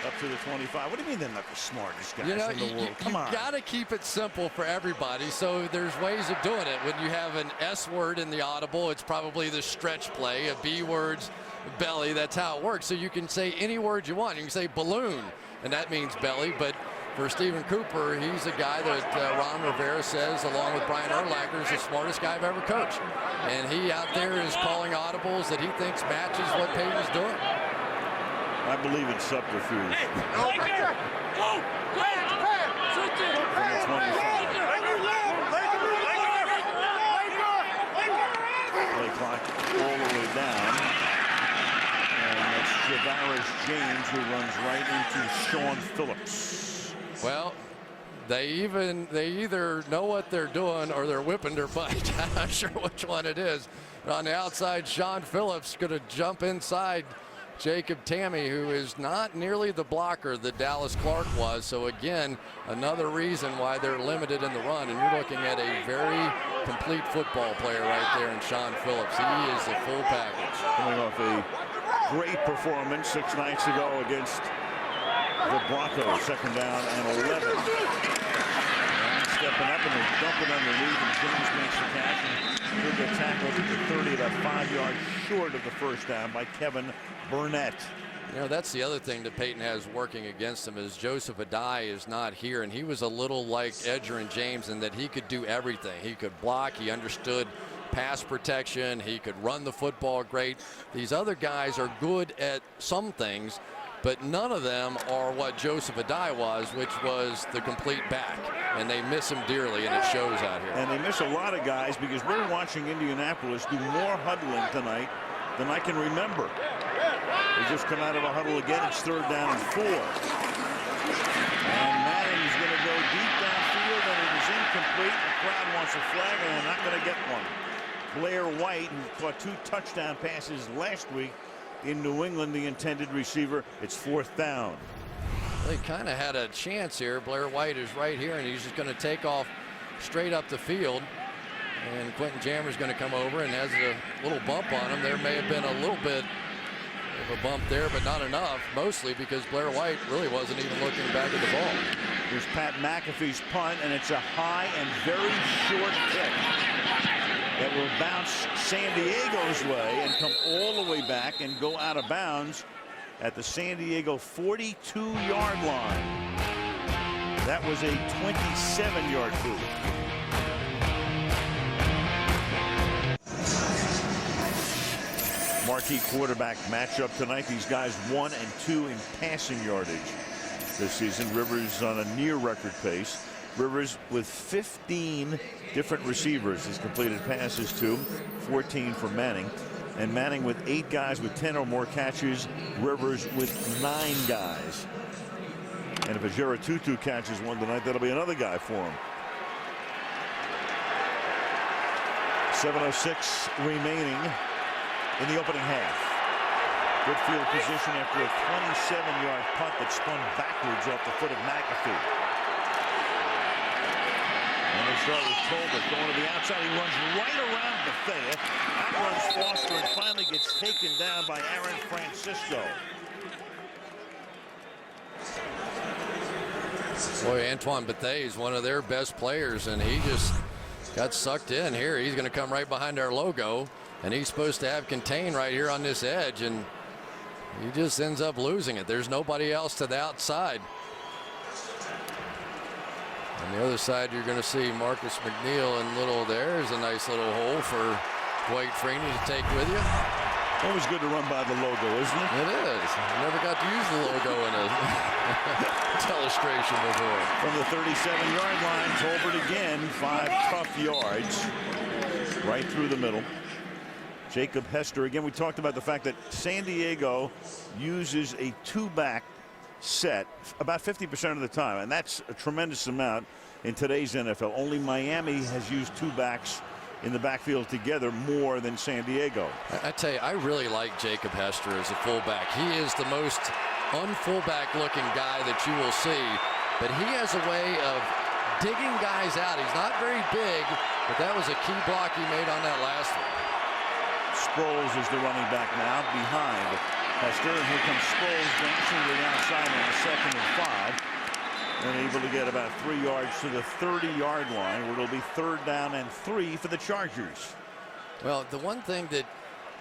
Up to the 25. What do you mean they're not the smartest guys in the world? Come on. You got to keep it simple for everybody, so there's ways of doing it. When you have an S word in the audible, it's probably the stretch play. A B word's belly. That's how it works. So you can say any word you want. You can say balloon, and that means belly. But for Stephen Cooper, he's a guy that Ron Rivera says, along with Brian Urlacher, is the smartest guy I've ever coached. And he out there is calling audibles that he thinks matches what Peyton's doing. I believe in subterfuge. Play clock all the way down. And that's Javaris James, who runs right into Sean Phillips. Well, they either know what they're doing or they're whipping their butt. I'm not sure which one it is. But on the outside, Sean Phillips going to jump inside Jacob Tammy, who is not nearly the blocker that Dallas Clark was. So again, another reason why they're limited in the run. And you're looking at a very complete football player right there in Sean Phillips. He is the full package. Coming off a great performance 6 nights ago against the Broncos. 2nd down and 11. And stepping up and they're dumping underneath, and James makes the catch and he'll get tackled at the 30, about 5 yards short of the first down by Kevin Burnett. You know, that's the other thing that Peyton has working against him is Joseph Adai is not here, and he was a little like Edger and James in that he could do everything. He could block, he understood pass protection, he could run the football great. These other guys are good at some things, but none of them are what Joseph Adai was, which was the complete back, and they miss him dearly, and it shows out here. And they miss a lot of guys because we're watching Indianapolis do more huddling tonight than I can remember. They just come out of a huddle again. It's 3rd down and 4. And Manning is going to go deep downfield, and it is incomplete. The crowd wants a flag, and they're not going to get one. Blair White, who caught 2 touchdown passes last week in New England, the intended receiver. It's 4th down. They kind of had a chance here. Blair White is right here, and he's just going to take off straight up the field. And Quentin Jammer's going to come over and has a little bump on him. There may have been a little bit of a bump there, but not enough, mostly because Blair White really wasn't even looking back at the ball. Here's Pat McAfee's punt, and it's a high and very short kick that will bounce San Diego's way and come all the way back and go out of bounds at the San Diego 42-yard line. That was a 27-yard boot. Marquee quarterback matchup tonight. These guys 1 and 2 in passing yardage this season. Rivers on a near record pace. Rivers with 15 different receivers he's completed passes to, 14 for Manning. And Manning with 8 guys with 10 or more catches. Rivers with 9 guys. And if Ajera Tutu catches one tonight, that'll be another guy for him. 7:06 remaining in the opening half. Good field position after a 27-yard punt that spun backwards off the foot of McAfee. And they start with Tolbert going to the outside. He runs right around Bethea. Outruns Foster and finally gets taken down by Aaron Francisco. Boy, Antoine Bethea is one of their best players, and he just got sucked in here. He's going to come right behind our logo, and he's supposed to have contain right here on this edge, and he just ends up losing it. There's nobody else to the outside. On the other side, you're going to see Marcus McNeil and little. There's a nice little hole for Dwight Freeney to take with you. Always good to run by the logo, isn't it? It is. Never got to use the logo in a illustration before. From the 37-yard line, Tolbert again, 5 tough yards right through the middle. Jacob Hester, again, we talked about the fact that San Diego uses a 2-back set about 50% of the time, and that's a tremendous amount in today's NFL. Only Miami has used 2 backs in the backfield together more than San Diego. I tell you, I really like Jacob Hester as a fullback. He is the most un-fullback looking guy that you will see, but he has a way of digging guys out. He's not very big, but that was a key block he made on that last one. Sproles is the running back now behind Hester, and here comes Sproles dancing to the outside on the 2nd and 5. And able to get about 3 yards to the 30-yard line, where it'll be 3rd down and 3 for the Chargers. Well, the one thing that,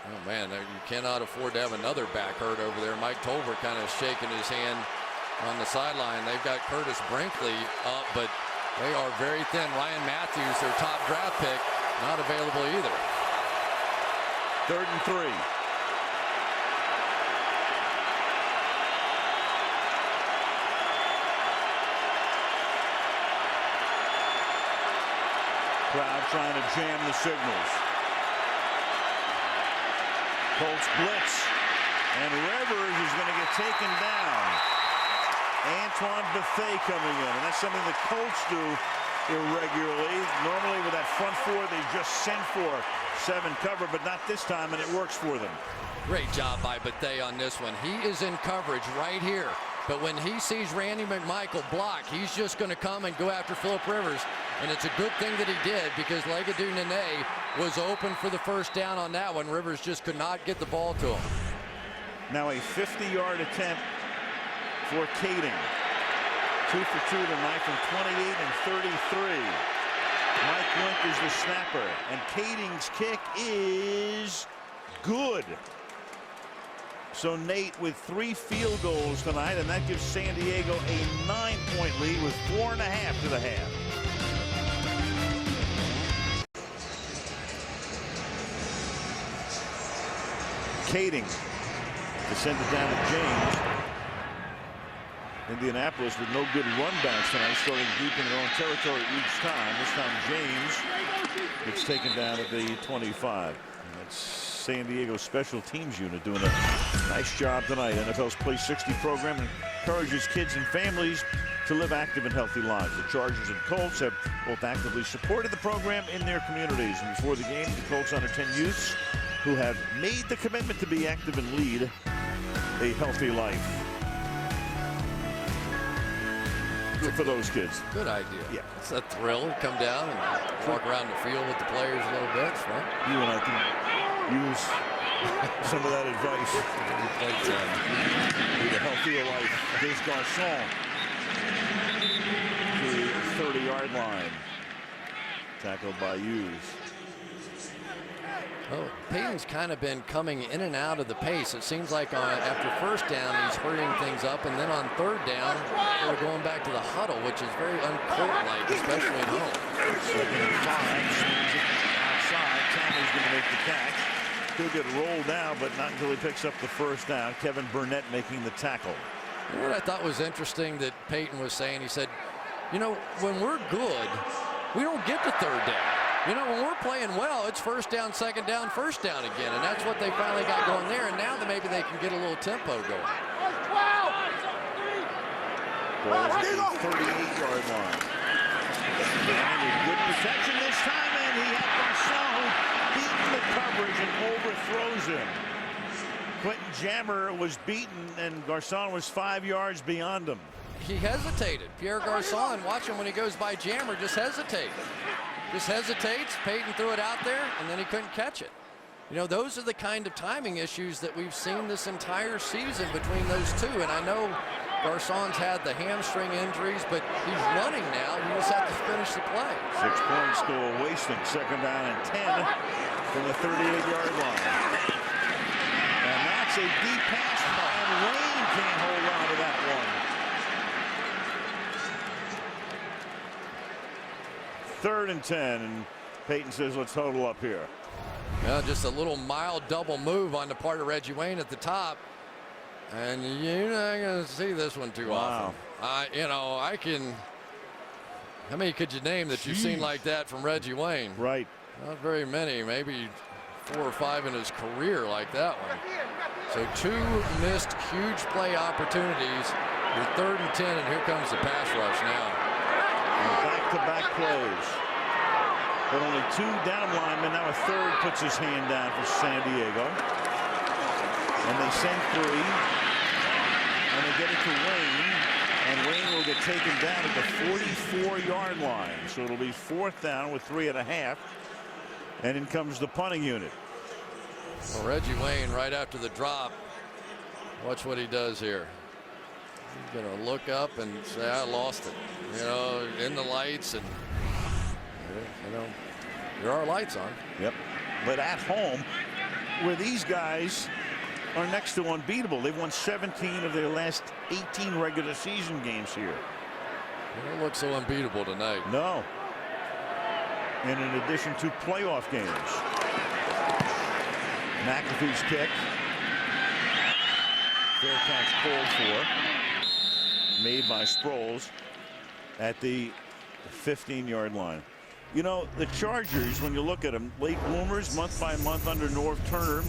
oh man, you cannot afford to have another back hurt over there. Mike Tolbert kind of shaking his hand on the sideline. They've got Curtis Brinkley up, but they are very thin. Ryan Matthews, their top draft pick, not available either. 3rd and 3. Crowd trying to jam the signals. Colts blitz, and Rivers is going to get taken down. Antoine Bethea coming in, and that's something the Colts do irregularly. Normally with that front 4, they just send for 7 cover, but not this time, and it works for them. Great job by Bethea on this one. He is in coverage right here. But when he sees Randy McMichael block, he's just going to come and go after Phillip Rivers. And it's a good thing that he did, because Legadou Nene was open for the first down on that one. Rivers just could not get the ball to him. Now a 50-yard attempt for Kading. 2 for 2 tonight from 28 and 33. Mike Wink is the snapper, and Kading's kick is good. So Nate with 3 field goals tonight, and that gives San Diego a 9-point lead with 4.5 to the half. Kading to send it down to James. Indianapolis with no good run backs tonight, starting deep in their own territory each time. This time James gets taken down at the 25. And that's San Diego special teams unit doing a nice job tonight. NFL's Play 60 program encourages kids and families to live active and healthy lives. The Chargers and Colts have both actively supported the program in their communities. And before the game, the Colts under 10 youths who have made the commitment to be active and lead a healthy life. Good for those kids. Good idea. Yeah. It's a thrill. Come down and walk around the field with the players a little bit. It's fun. You and I can use some of that advice. Lead a healthier life. Here's Garcon to the 30-yard line. Tackled by Hughes. Oh, Peyton's kind of been coming in and out of the pace. It seems like after first down, he's hurrying things up, and then on third down, we're going back to the huddle, which is very un-Colt-like, especially at home. 2nd and 5, swings it outside. Tammy's going to make the catch. He'll get rolled out, but not until he picks up the first down. Kevin Burnett making the tackle. You know what I thought was interesting that Peyton was saying? He said, you know, when we're good, we don't get to third down. You know, when we're playing well, it's first down, second down, first down again. And that's what they finally got going there. And now that maybe they can get a little tempo going. Ball's at the 38-yard line. Behind with good protection this time, and he had Garcon beaten the coverage and overthrows him. Quentin Jammer was beaten, and Garcon was 5 yards beyond him. He hesitated. Pierre Garcon, watch him when he goes by Jammer, just hesitated. Just hesitates. Peyton threw it out there, and then he couldn't catch it. You know, those are the kind of timing issues that we've seen this entire season between those two. And I know Garcon's had the hamstring injuries, but he's running now. You just have to finish the play. 6 points to a wasting. 2nd down and 10 from the 38-yard line. And that's a deep pass, and Wayne can't hold on to that one. 3rd and 10, and Peyton says, let's huddle up here. Well, just a little mild double move on the part of Reggie Wayne at the top. And you're not going to see this one too often. You know, I can. How many could you name that you've seen like that from Reggie Wayne? Right. Not very many, maybe 4 or 5 in his career like that one. So 2 missed huge play opportunities. Your 3rd and 10, and here comes the pass rush now. Back-to-back plays. But only 2 down linemen. Now a 3rd puts his hand down for San Diego. And they send 3. And they get it to Wayne. And Wayne will get taken down at the 44-yard line. So it'll be 4th down with 3.5. And in comes the punting unit. Well, Reggie Wayne right after the drop. Watch what he does here. He's going to look up and say, I lost it. You know, in the lights, and you know, there are lights on. Yep. But at home, where these guys are next to unbeatable. They've won 17 of their last 18 regular season games here. They don't look so unbeatable tonight. No. And in addition to playoff games. McAfee's kick. Fair catch called for. Made by Sproles at the 15-yard line. You know, the Chargers, when you look at them, late bloomers month by month under Norv Turner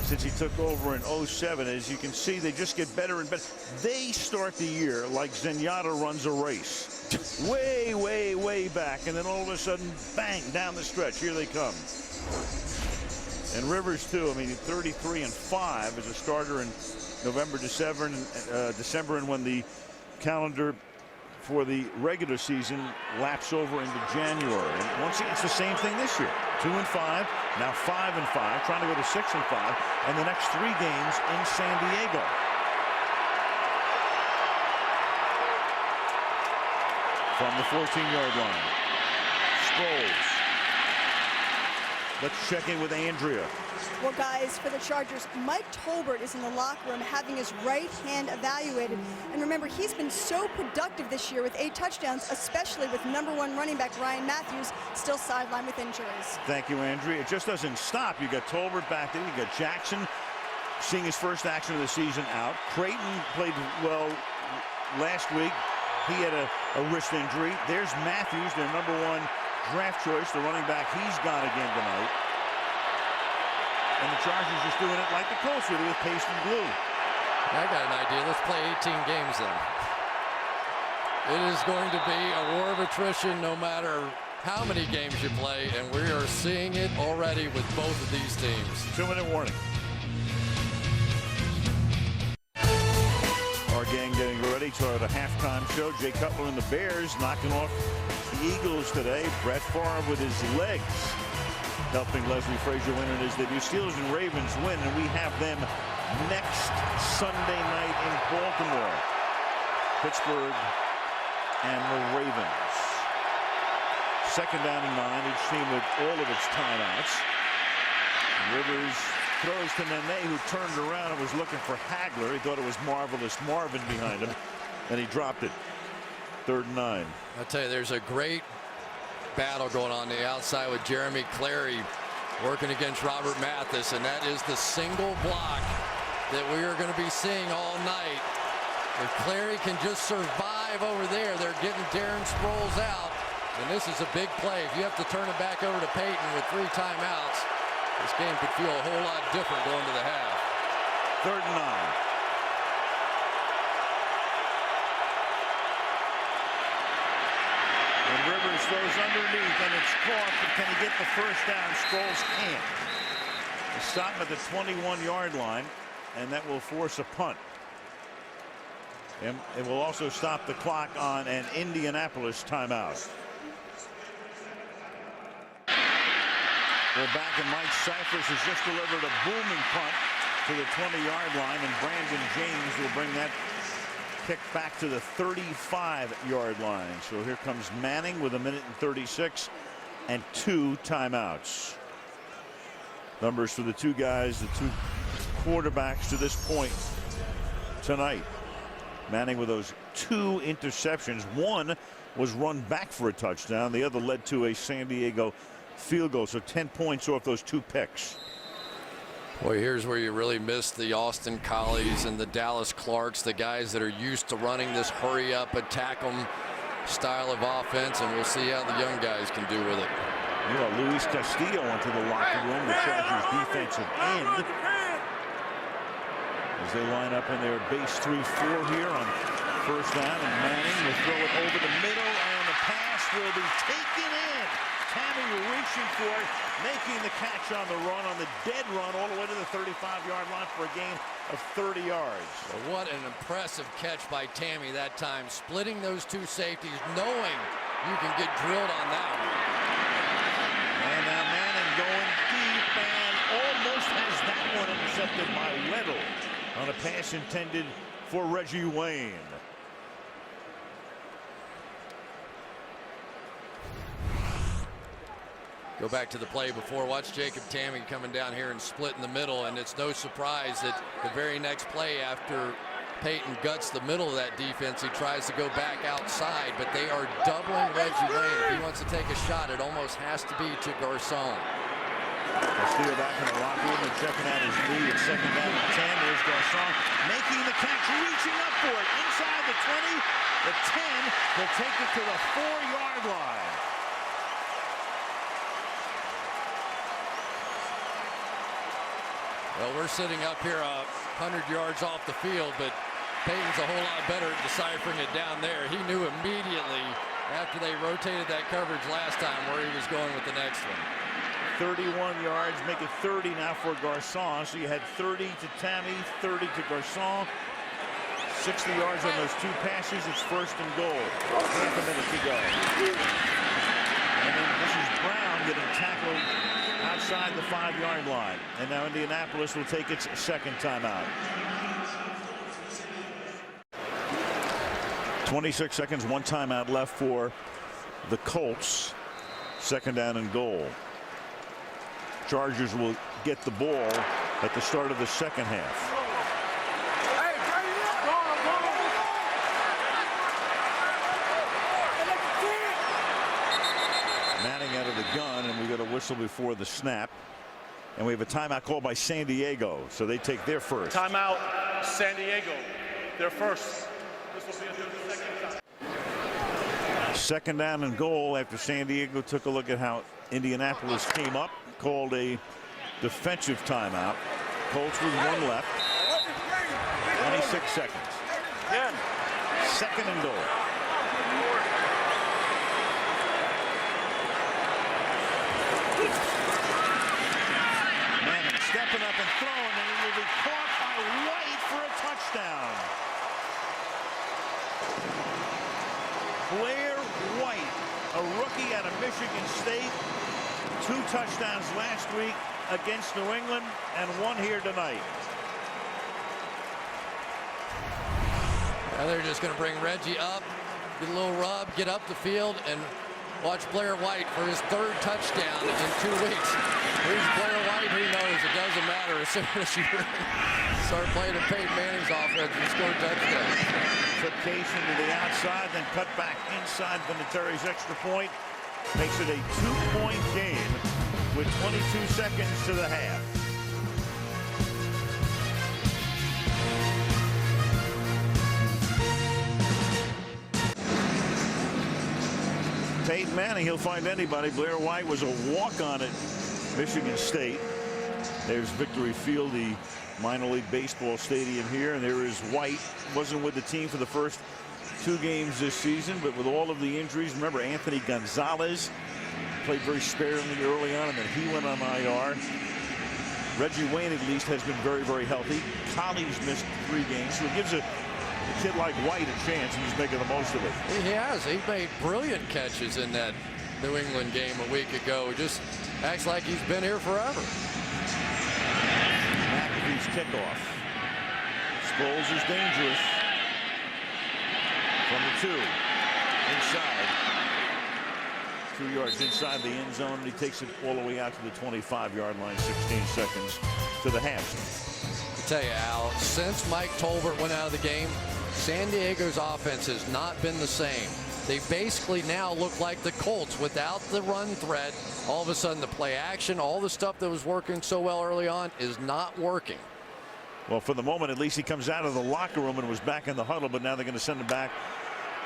since he took over in 07. As you can see, they just get better and better. They start the year like Zenyatta runs a race. way, way, way back. And then all of a sudden, bang, down the stretch. Here they come. And Rivers, too. I mean, 33-5 as a starter in November, December, and when the calendar for the regular season laps over into January. And once again, it's the same thing this year. 2-5, now 5-5, trying to go to 6-5, and the next 3 games in San Diego. From the 14-yard line, Sproles. Let's check in with Andrea. Well, guys, for the Chargers, Mike Tolbert is in the locker room having his right hand evaluated. And remember, he's been so productive this year with 8 touchdowns, especially with #1 running back Ryan Matthews still sidelined with injuries. Thank you, Andrea. It just doesn't stop. You got Tolbert back there. You got Jackson seeing his first action of the season out. Creighton played well last week. He had a wrist injury. There's Matthews, their #1 draft choice, the running back. He's gone again tonight. And the Chargers just doing it like the Colts do with paste and glue. I got an idea. Let's play 18 games then. It is going to be a war of attrition no matter how many games you play, and we are seeing it already with both of these teams. 2-minute warning. Our gang getting ready to the halftime show. Jay Cutler and the Bears knocking off the Eagles today. Brett Favre with his legs helping Leslie Frazier win in his debut. Steelers and Ravens win, and we have them next Sunday night in Baltimore. Pittsburgh and the Ravens. 2nd down and 9, each team with all of its timeouts. Rivers throws to Nene, who turned around and was looking for Hagler. He thought it was Marvelous Marvin behind him, and he dropped it. 3rd and 9. I'll tell you, there's a great battle going on the outside with Jeremy Clary working against Robert Mathis, and that is the single block that we are going to be seeing all night. If Clary can just survive over there, they're getting Darren Sproles out, and this is a big play. If you have to turn it back over to Peyton with 3 timeouts, this game could feel a whole lot different going to the half. 3rd and 9. And Rivers throws underneath, and it's caught, but can he get the first down? Sproles can't. He stopped at the 21-yard line, and that will force a punt. And it will also stop the clock on an Indianapolis timeout. We're back, and Mike Cyphers has just delivered a booming punt to the 20-yard line, and Brandon James will bring that kick back to the 35-yard line. So here comes Manning with 1:36 and 2 timeouts. Numbers for the 2 guys, the 2 quarterbacks to this point tonight. Manning with those 2 interceptions. One was run back for a touchdown. The other led to a San Diego field goal. So 10 points off those 2 picks. Boy, here's where you really miss the Austin Collies and the Dallas Clarks, the guys that are used to running this hurry up, attack them style of offense, and we'll see how the young guys can do with it. You know, Luis Castillo into the locker room, the Chargers defensive end, as they line up in their base 3-4 here on 1st down, and Manning will throw it over the middle, and the pass will be taken in. Tammy reaching for it, making the catch on the run, on the dead run, all the way to the 35-yard line for a gain of 30 yards. Well, what an impressive catch by Tammy that time, splitting those 2 safeties, knowing you can get drilled on that one. And now Manning going deep and almost has that one intercepted by Weddle on a pass intended for Reggie Wayne. Go back to the play before. Watch Jacob Tammy coming down here and split in the middle, and it's no surprise that the very next play after Peyton guts the middle of that defense, he tries to go back outside, but they are doubling Reggie Wayne. If he wants to take a shot, it almost has to be to Garcon. Castillo back in the locker room and checking out his knee at 2nd down and 10. There's Garcon making the catch, reaching up for it inside the 20, the 10. They'll take it to the 4-yard line. Well, we're sitting up here 100 yards off the field, but Peyton's a whole lot better at deciphering it down there. He knew immediately after they rotated that coverage last time where he was going with the next one. 31 yards, make it 30 now for Garcon. So you had 30 to Tammy, 30 to Garcon, 60 yards on those 2 passes. It's 1st and goal. Half a minute to go. And then this is Brown getting tackled outside the 5-yard line. And now Indianapolis will take its 2nd timeout. 26 seconds, 1 timeout left for the Colts. 2nd down and goal. Chargers will get the ball at the start of the 2nd half. Manning out of the gun, and we got a whistle before the snap. And we have a timeout called by San Diego, so they take their first. Timeout, San Diego. Their first. This will be a 2nd time. 2nd down and goal after San Diego took a look at how Indianapolis came up, called a defensive timeout. Colts with 1 left. 26 seconds. 2nd and goal. Manning stepping up and throwing, and it will be caught by White for a touchdown. Blair White, a rookie out of Michigan State. 2 touchdowns last week against New England and 1 here tonight. Now they're just going to bring Reggie up, get a little rub, get up the field, and watch Blair White for his 3rd touchdown in 2 weeks. Who's Blair White? Who knows? It doesn't matter. As soon as you start playing in Peyton Manning's offense, you score touchdowns. Application to the outside, then cut back inside Vinatieri's extra point. Makes it a 2-point game with 22 seconds to the half. Peyton Manning, he'll find anybody. Blair White was a walk-on at Michigan State. There's Victory Field, the minor league baseball stadium here, and there is White. Wasn't with the team for the first 2 games this season, but with all of the injuries, remember Anthony Gonzalez played very sparingly early on, and then he went on IR. Reggie Wayne at least has been very, very healthy. Colley's missed 3 games, so it gives a kid like White a chance, and he's making the most of it. He has. He made brilliant catches in that New England game a week ago. Just acts like he's been here forever. McAfee's kickoff. Sproles is dangerous. From the 2. Inside. 2 yards inside the end zone, and he takes it all the way out to the 25-yard line. 16 seconds to the half. I tell you, Al, since Mike Tolbert went out of the game, San Diego's offense has not been the same. They basically now look like the Colts without the run threat. All of a sudden, the play action, all the stuff that was working so well early on is not working. Well, for the moment, at least he comes out of the locker room and was back in the huddle, but now they're going to send him back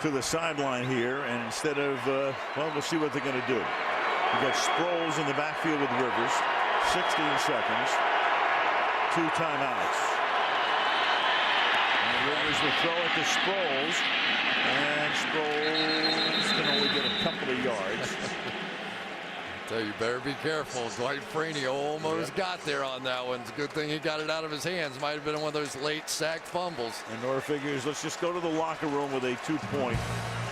to the sideline here. And instead of, well, we'll see what they're going to do. You got Sproles in the backfield with Rivers. 16 seconds. 2 timeouts. And Rivers will throw it to Sproles. And Sproles can only get a couple of yards. So you better be careful. Dwight Freeney almost got there on that one. It's a good thing he got it out of his hands. Might have been one of those late sack fumbles. And Nora figures, let's just go to the locker room with a 2-point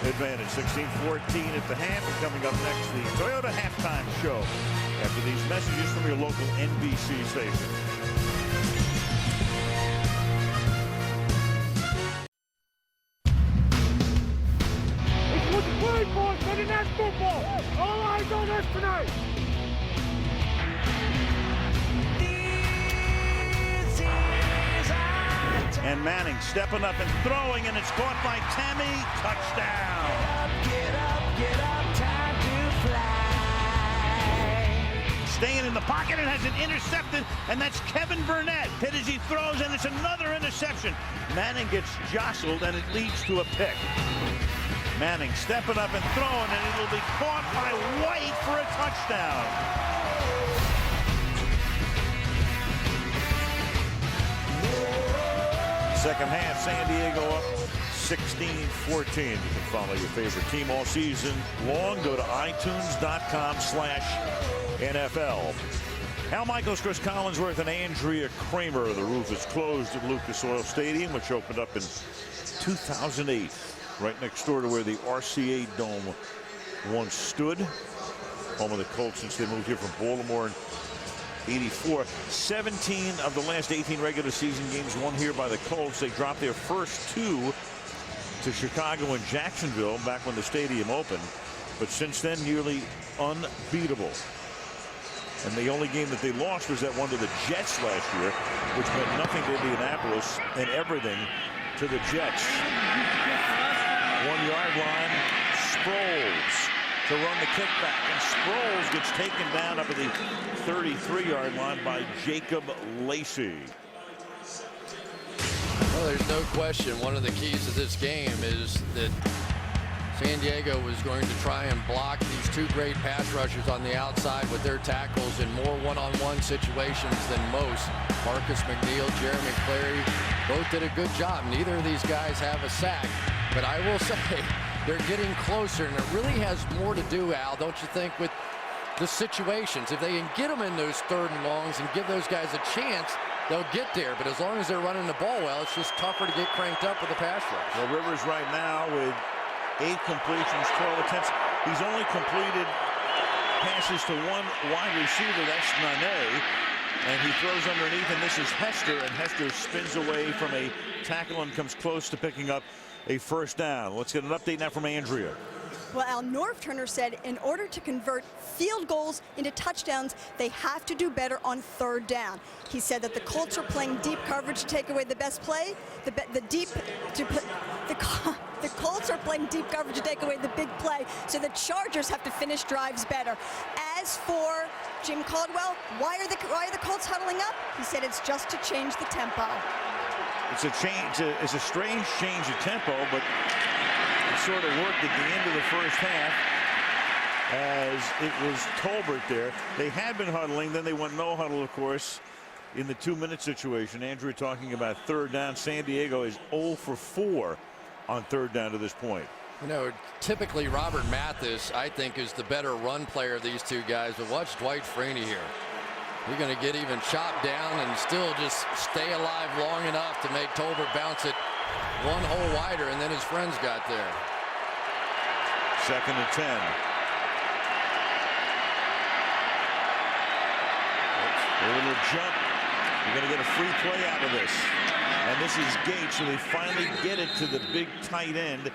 advantage. 16-14 at the half. And coming up next, the Toyota halftime show after these messages from your local NBC station. Sunday Night Football. All eyes on us tonight. And Manning stepping up and throwing, and it's caught by Tammy. Touchdown. Get up, time to fly. Staying in the pocket and has it intercepted, and that's Kevin Burnett. Hit as he throws, and it's another interception. Manning gets jostled, and it leads to a pick. Manning stepping up and throwing, and it'll be caught by White for a touchdown. Second half, San Diego up 16-14. You can follow your favorite team all season long. Go to iTunes.com/NFL. Al Michaels, Chris Collinsworth, and Andrea Kramer. The roof is closed at Lucas Oil Stadium, which opened up in 2008, right next door to where the RCA Dome once stood. Home of the Colts since they moved here from Baltimore in '84. 17 of the last 18 regular season games won here by the Colts. They dropped their first 2 to Chicago and Jacksonville back when the stadium opened. But since then, nearly unbeatable. And the only game that they lost was that one to the Jets last year, which meant nothing to Indianapolis and everything to the Jets. 1-yard line, Sproles to run the kickback, and Sproles gets taken down up at the 33-yard line by Jacob Lacey. Well, there's no question one of the keys of this game is that San Diego was going to try and block these 2 great pass rushers on the outside with their tackles in more one-on-one situations than most. Marcus McNeil, Jeremy Clary both did a good job. Neither of these guys have a sack, but I will say they're getting closer, and it really has more to do, Al, don't you think, with the situations. If they can get them in those 3rd and longs and give those guys a chance, they'll get there. But as long as they're running the ball well, it's just tougher to get cranked up with the pass rush. Well, Rivers right now with 8 completions, 12 attempts. He's only completed passes to 1 wide receiver, that's Nane, and he throws underneath, and this is Hester, and Hester spins away from a tackle and comes close to picking up a first down. Let's get an update now from Andrea. Well, Al, Norv Turner said in order to convert field goals into touchdowns, they have to do better on 3rd down. He said that the Colts are playing deep coverage to take away the best play. The Colts are playing deep coverage to take away the big play, so the Chargers have to finish drives better. As for Jim Caldwell, why are the Colts huddling up? He said it's just to change the tempo. It's a change. It's a strange change of tempo, but it sort of worked at the end of the first half as it was Tolbert there. They had been huddling, then they went no huddle, of course, in the 2-minute situation. Andrew talking about 3rd down. San Diego is 0 for 4 on 3rd down to this point. You know, typically Robert Mathis, I think, is the better run player of these 2 guys, but watch Dwight Freeney here. You're going to get even chopped down and still just stay alive long enough to make Tolbert bounce it 1 hole wider, and then his friends got there. 2nd and 10. A little jump. You're going to get a free play out of this. And this is Gates, so they finally get it to the big tight end,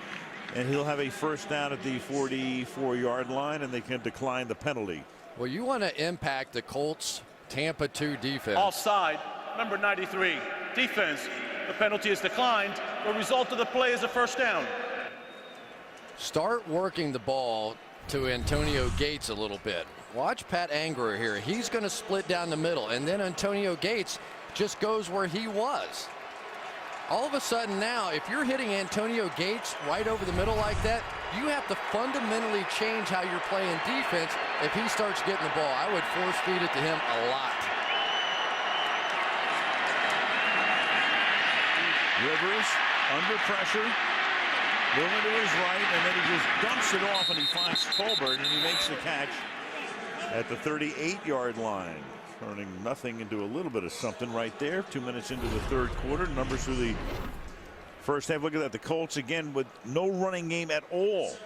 and he'll have a first down at the 44-yard line, and they can decline the penalty. Well, you want to impact the Colts Tampa 2 defense. Offside, number 93, defense. The penalty is declined. The result of the play is a first down. Start working the ball to Antonio Gates a little bit. Watch Pat Angerer here. He's going to split down the middle, and then Antonio Gates just goes where he was. All of a sudden now, if you're hitting Antonio Gates right over the middle like that, you have to fundamentally change how you're playing defense if he starts getting the ball. I would force feed it to him a lot. Rivers under pressure, moving to his right, and then he just dumps it off, and he finds Tolbert, and he makes the catch at the 38-yard line. Turning nothing into a little bit of something right there. 2 minutes into the 3rd quarter. Numbers through the first half. Look at that. The Colts again with no running game at all.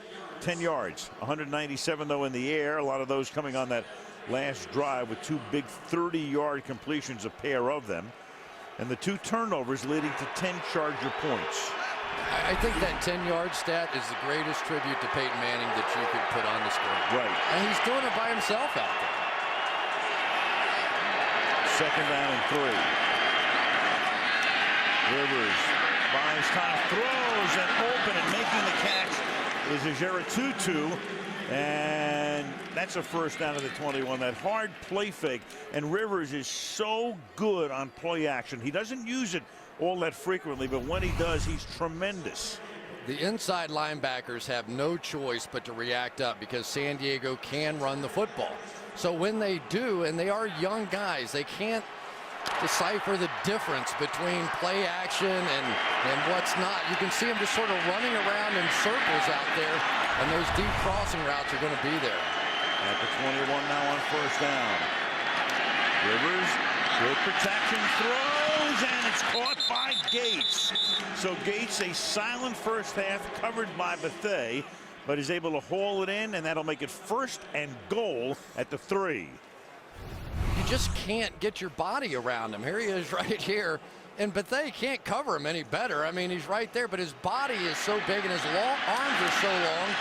10 yards. 197 though in the air. A lot of those coming on that last drive with 2 big 30-yard completions, a pair of them. And the 2 turnovers leading to 10 Charger points. I think that 10-yard stat is the greatest tribute to Peyton Manning that you could put on the screen. Right. And he's doing it by himself out there. 2nd down and 3. Rivers buys time, throws, and open, and making the catch is Ajera Tutu, and that's a first down to the 21. That hard play fake, and Rivers is so good on play action. He doesn't use it all that frequently, but when he does, he's tremendous. The inside linebackers have no choice but to react up because San Diego can run the football. So when they do, and they are young guys, they can't decipher the difference between play action and what's not. You can see them just sort of running around in circles out there, and those deep crossing routes are going to be there. At the 21 now on first down. Rivers, good protection, throws, and it's caught by Gates. So Gates, a silent first half, covered by Bethea, but is able to haul it in, and that'll make it 1st and goal at the 3. You just can't get your body around him. Here he is right here, and Bethea can't cover him any better. I mean, he's right there, but his body is so big and his arms are so long.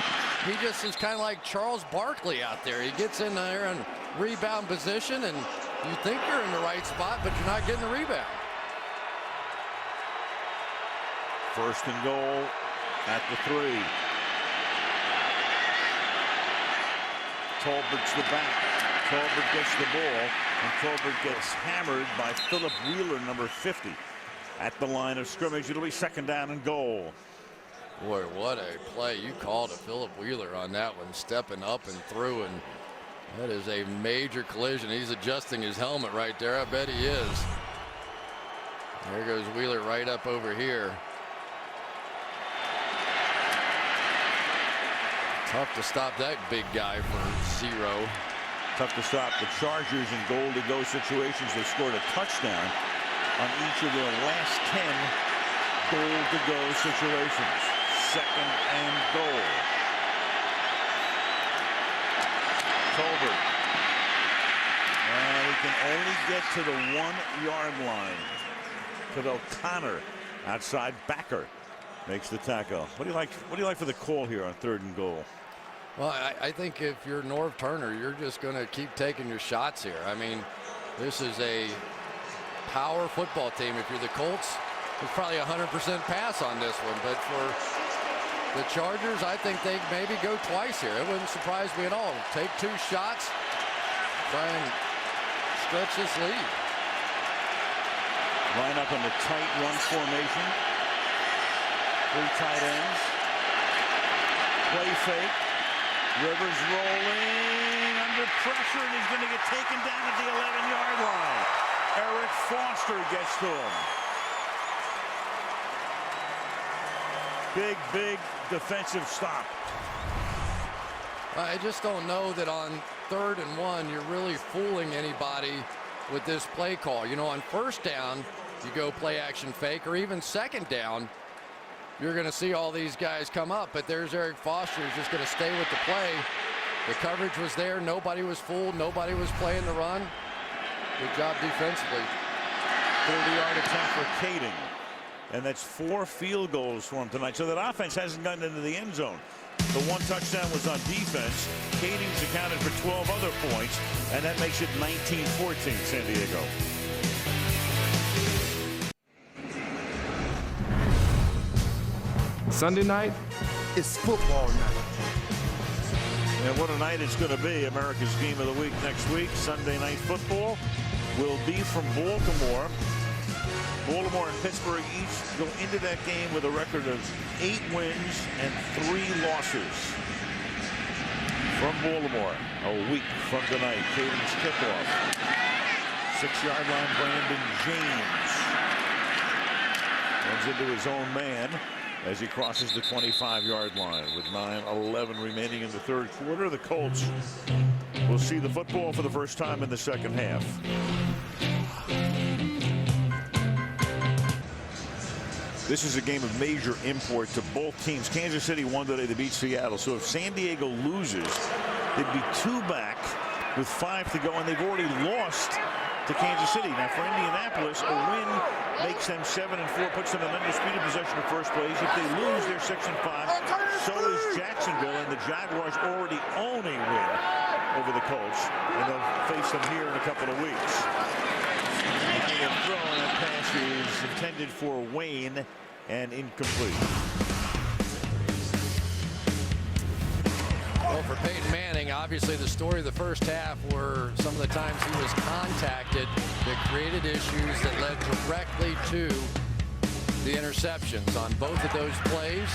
He just is kind of like Charles Barkley out there. He gets in there in rebound position, and you think you're in the right spot, but you're not getting the rebound. 1st and goal at the 3. Tolbert's the back. Tolbert gets the ball, and Tolbert gets hammered by Philip Wheeler, number 50, at the line of scrimmage. It'll be 2nd down and goal. Boy, what a play you called to Philip Wheeler on that one, stepping up and through, and that is a major collision. He's adjusting his helmet right there. I bet he is. There goes Wheeler right up over here. Tough to stop that big guy for 0. Tough to stop the Chargers in goal-to-go situations. They scored a touchdown on each of their last 10 goal-to-go situations. 2nd and goal. Tolbert. And he can only get to the 1-yard line. To O'Connor. Outside backer makes the tackle. What do you like for the call here on 3rd and goal? Well, I think if you're Norv Turner, you're just going to keep taking your shots here. I mean, this is a power football team. If you're the Colts, there's probably 100% pass on this one. But for the Chargers, I think they maybe go twice here. It wouldn't surprise me at all. Take 2 shots, try and stretch this lead. Line up in the tight run formation. 3 tight ends. Play fake. Rivers rolling under pressure, and he's going to get taken down at the 11-yard line. Eric Foster gets to him. Big defensive stop. I just don't know that on 3rd and 1 you're really fooling anybody with this play call. You know, on 1st down you go play action fake, or even 2nd down you're going to see all these guys come up, but there's Eric Foster who's just going to stay with the play. The coverage was there. Nobody was fooled. Nobody was playing the run. Good job defensively. 30-yard attempt for Kading. And that's 4 field goals for him tonight. So that offense hasn't gotten into the end zone. The 1 touchdown was on defense. Kading's accounted for 12 other points, and that makes it 19-14 San Diego. Sunday night, it's football night. And what a night it's going to be. America's Game of the Week next week. Sunday Night Football will be from Baltimore. Baltimore and Pittsburgh each go into that game with a record of 8 wins and 3 losses. From Baltimore, a week from tonight, Kading's kickoff. 6-yard line, Brandon James runs into his own man as he crosses the 25-yard line with 9:11 remaining in the 3rd quarter. The Colts will see the football for the first time in the 2nd half. This is a game of major import to both teams. Kansas City won today to beat Seattle. So if San Diego loses, they'd be 2 back with 5 to go, and they've already lost to Kansas City. Now for Indianapolis, a win makes them 7-4, puts them in undisputed possession of first place. If they lose, they're 6-5. So is Jacksonville, and the Jaguars already own a win over the Colts, and they'll face them here in a couple of weeks. And the throw, and that pass is intended for Wayne and incomplete. Well, for Peyton Manning, obviously the story of the first half were some of the times he was contacted that created issues that led directly to the interceptions on both of those plays.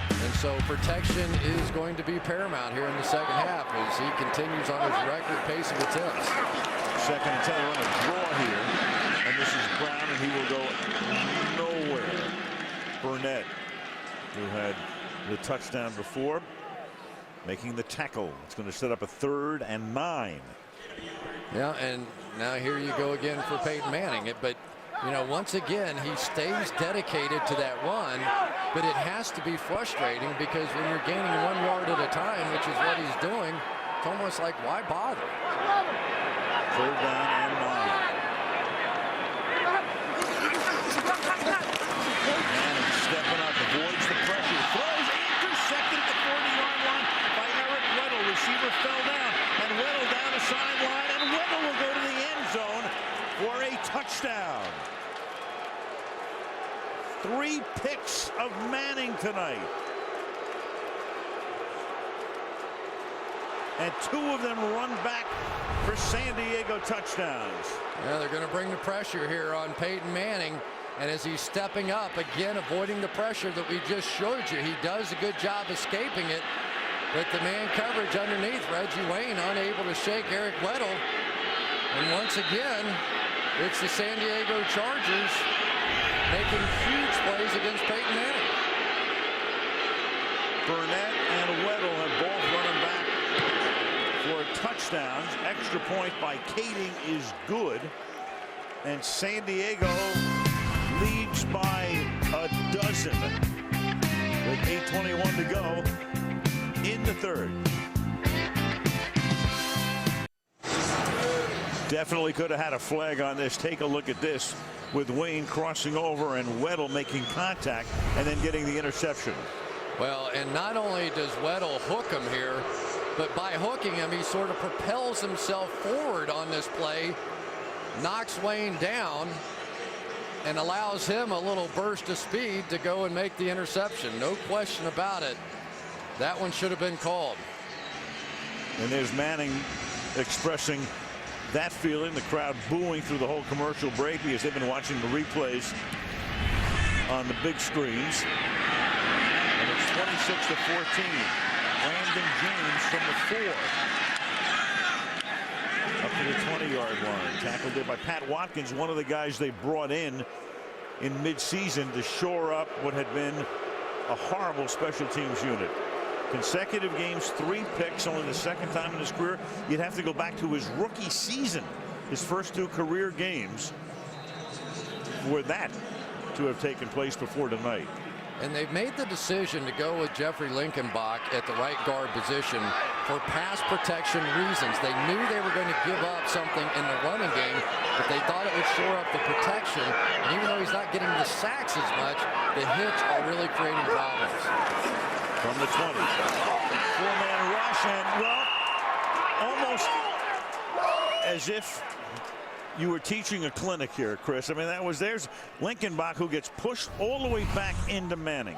And so protection is going to be paramount here in the 2nd half as he continues on his record pace of attempts. 2nd and 10 on a draw here. And this is Brown, and he will go nowhere. Burnett, who had the touchdown before, making the tackle. It's going to set up a 3rd and 9. Yeah, and now here you go again for Peyton Manning. But, you know, once again, he stays dedicated to that run, but it has to be frustrating because when you're gaining 1 yard at a time, which is what he's doing, it's almost like, why bother? 3rd down and 9. Manning stepping up, avoids the pressure, throws, intercepted at the 40-yard line by Eric Weddle. Receiver fell down, and Weddle down the sideline, and Weddle will go to the end zone for a touchdown. 3 picks of Manning tonight. And 2 of them run back for San Diego touchdowns. Yeah, they're going to bring the pressure here on Peyton Manning. And as he's stepping up, again, avoiding the pressure that we just showed you, he does a good job escaping it. But the man coverage underneath, Reggie Wayne unable to shake Eric Weddle. And once again, it's the San Diego Chargers making huge plays against Peyton Manning. Burnett and Weddle have both running back for touchdowns. Extra point by Kading is good. And San Diego leads by a dozen with 8:21 to go in the 3rd. Definitely could have had a flag on this. Take a look at this with Wayne crossing over and Weddle making contact and then getting the interception. Well, and not only does Weddle hook him here, but by hooking him, he sort of propels himself forward on this play, knocks Wayne down, and allows him a little burst of speed to go and make the interception. No question about it. That one should have been called. And there's Manning expressing that feeling, the crowd booing through the whole commercial break because they've been watching the replays on the big screens. And it's 26-14. Landon James from the 4. Up to the 20-yard line. Tackled there by Pat Watkins, one of the guys they brought in mid-season to shore up what had been a horrible special teams unit. Consecutive games, 3 picks, only the 2nd time in his career. You'd have to go back to his rookie season, his first 2 career games, for that to have taken place before tonight. And they've made the decision to go with Jeffrey Linkenbach at the right guard position for pass protection reasons. They knew they were going to give up something in the running game, but they thought it would shore up the protection. And even though he's not getting the sacks as much, the hits are really creating problems. From the 20. 4-man rush, and, well, almost as if you were teaching a clinic here, Chris. I mean, there's Linkenbach who gets pushed all the way back into Manning.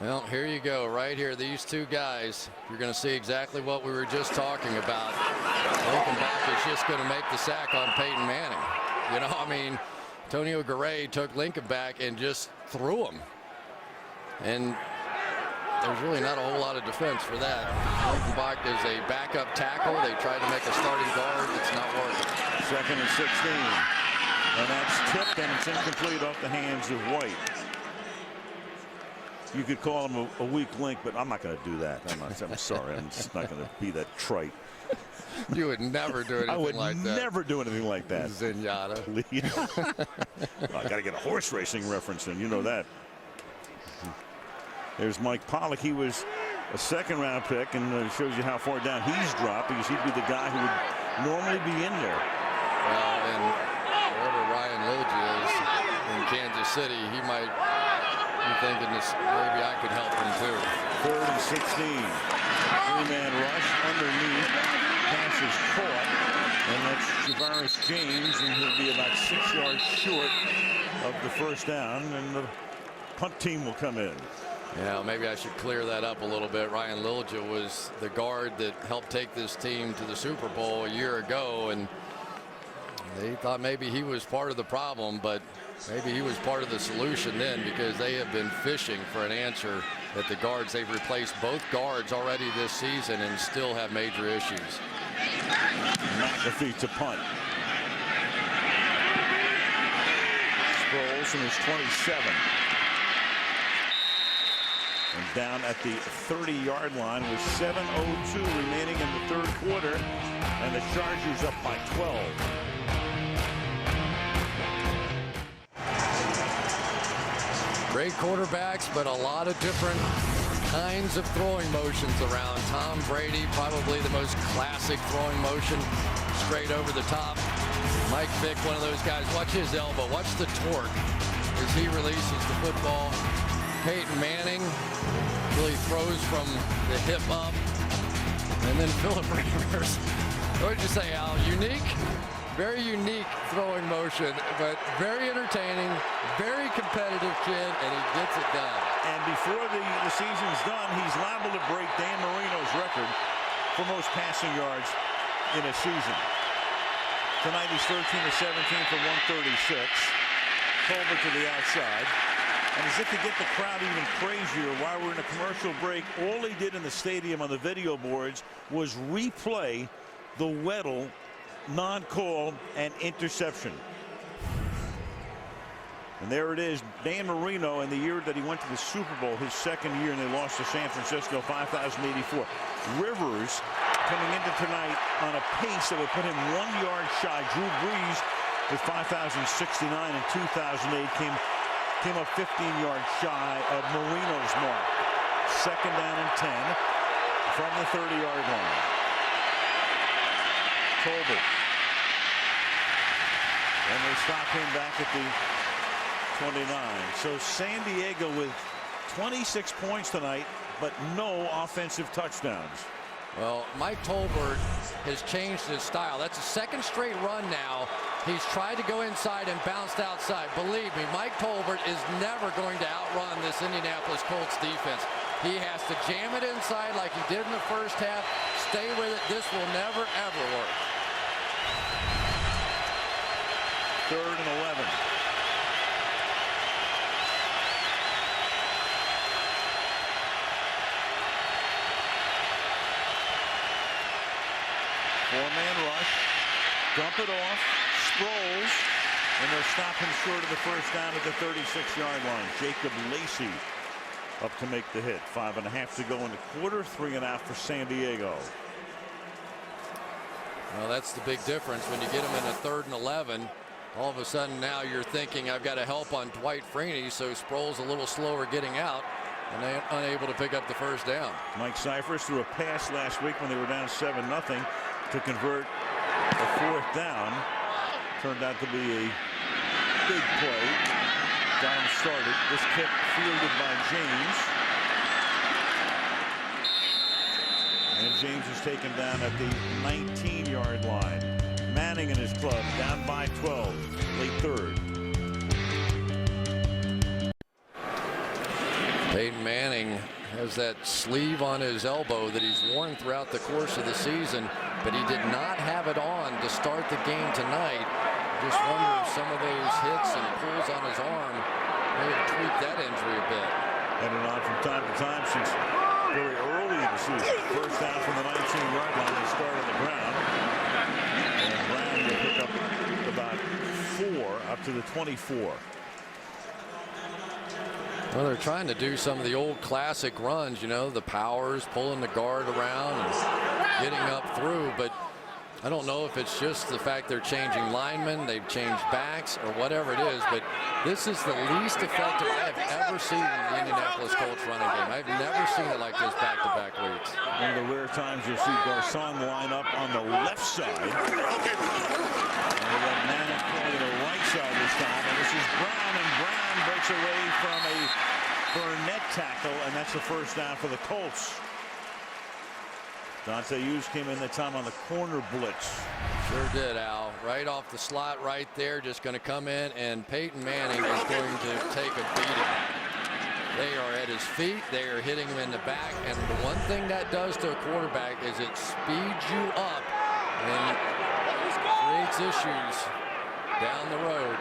Well, here you go, right here. These 2 guys, you're going to see exactly what we were just talking about. Linkenbach is just going to make the sack on Peyton Manning. You know, I mean, Antonio Garay took Linkenbach and just threw him. And there's really not a whole lot of defense for that. Linkenbach is a backup tackle. They tried to make a starting guard. It's not working. 2nd and 16. And that's tipped, and it's incomplete off the hands of White. You could call him a weak link, but I'm not going to do that. I'm sorry. I'm just not going to be that trite. You would never do anything like that. I would never do anything like that. Zenyatta. I got to get a horse racing reference in. You know that. There's Mike Pollock. He was a 2nd-round pick, and shows you how far down he's dropped because he'd be the guy who would normally be in there. Well, and wherever Ryan Lilja is in Kansas City, he might be thinking this, maybe I could help him too. 3rd and 16. 3-man rush underneath. Pass is caught. And that's Javaris James, and he'll be about 6 yards short of the 1st down, and the punt team will come in. Yeah, maybe I should clear that up a little bit. Ryan Lilja was the guard that helped take this team to the Super Bowl a year ago, and they thought maybe he was part of the problem, but maybe he was part of the solution then, because they have been fishing for an answer at the guards. They've replaced both guards already this season and still have major issues. McAfee to punt. Sproles from his 27. And down at the 30-yard line with 7:02 remaining in the 3rd quarter. And the Chargers up by 12. Great quarterbacks, but a lot of different kinds of throwing motions around. Tom Brady, probably the most classic throwing motion, straight over the top. Mike Vick, one of those guys. Watch his elbow. Watch the torque as he releases the football. Peyton Manning really throws from the hip up. And then Philip Rivers. What would you say, Al? Unique? Very unique throwing motion, but very entertaining, very competitive kid, and he gets it done. And before the season's done, he's liable to break Dan Marino's record for most passing yards in a season. Tonight he's 13 of 17 for 136. Colbert to the outside. And as if to get the crowd even crazier, while we're in a commercial break, all he did in the stadium on the video boards was replay the Weddle non-call and interception. And there it is, Dan Marino in the year that he went to the Super Bowl, his second year, and they lost to San Francisco 5,084. Rivers coming into tonight on a pace that would put him 1 yard shy. Drew Brees with 5,069 in 2008 came up 15 yards shy of Marino's mark. Second down and 10 from the 30-yard line. Colbert. And they stop him back at the 29. So San Diego with 26 points tonight, but no offensive touchdowns. Well, Mike Tolbert has changed his style. That's a second straight run now. He's tried to go inside and bounced outside. Believe me, Mike Tolbert is never going to outrun this Indianapolis Colts defense. He has to jam it inside like he did in the first half. Stay with it. This will never, ever work. 3rd and 11. Four-man rush. Dump it off. Sproles. And they'll stop him short of the first down at the 36-yard line. Jacob Lacey up to make the hit. 5.5 to go in the quarter. 3.5 for San Diego. Well, that's the big difference when you get him in a 3rd and 11. All of a sudden now you're thinking I've got to help on Dwight Freeney, so Sproles a little slower getting out and they unable to pick up the first down. Mike Cyphers threw a pass last week when they were down 7-0 to convert a 4th down. Turned out to be a big play. Down started. This kick fielded by James. And James is taken down at the 19-yard line. Manning and his club down by 12, late 3rd. Peyton Manning has that sleeve on his elbow that he's worn throughout the course of the season, but he did not have it on to start the game tonight. Just wonder if some of those hits and pulls on his arm may have tweaked that injury a bit. Had it on from time to time since very early in the season. First down from the 19-yard line, they start on the ground. And Brown will pick up about 4 up to the 24. Well, they're trying to do some of the old classic runs, you know, the powers, pulling the guard around and getting up through, but I don't know if it's just the fact they're changing linemen, they've changed backs, or whatever it is, but this is the least effective I have ever seen in the Indianapolis Colts running game. I've never seen it like this back-to-back weeks. One of the rare times you'll see Garcon line up on the left side. And we got Manning pulling to the right side this time, and this is Brown, and Brown breaks away from a Burnett tackle, and that's the first down for the Colts. Dante Hughes came in that time on the corner blitz. Sure did, Al. Right off the slot right there, just going to come in, and Peyton Manning is going to take a beating. They are at his feet. They are hitting him in the back, and the one thing that does to a quarterback is it speeds you up and creates issues down the road.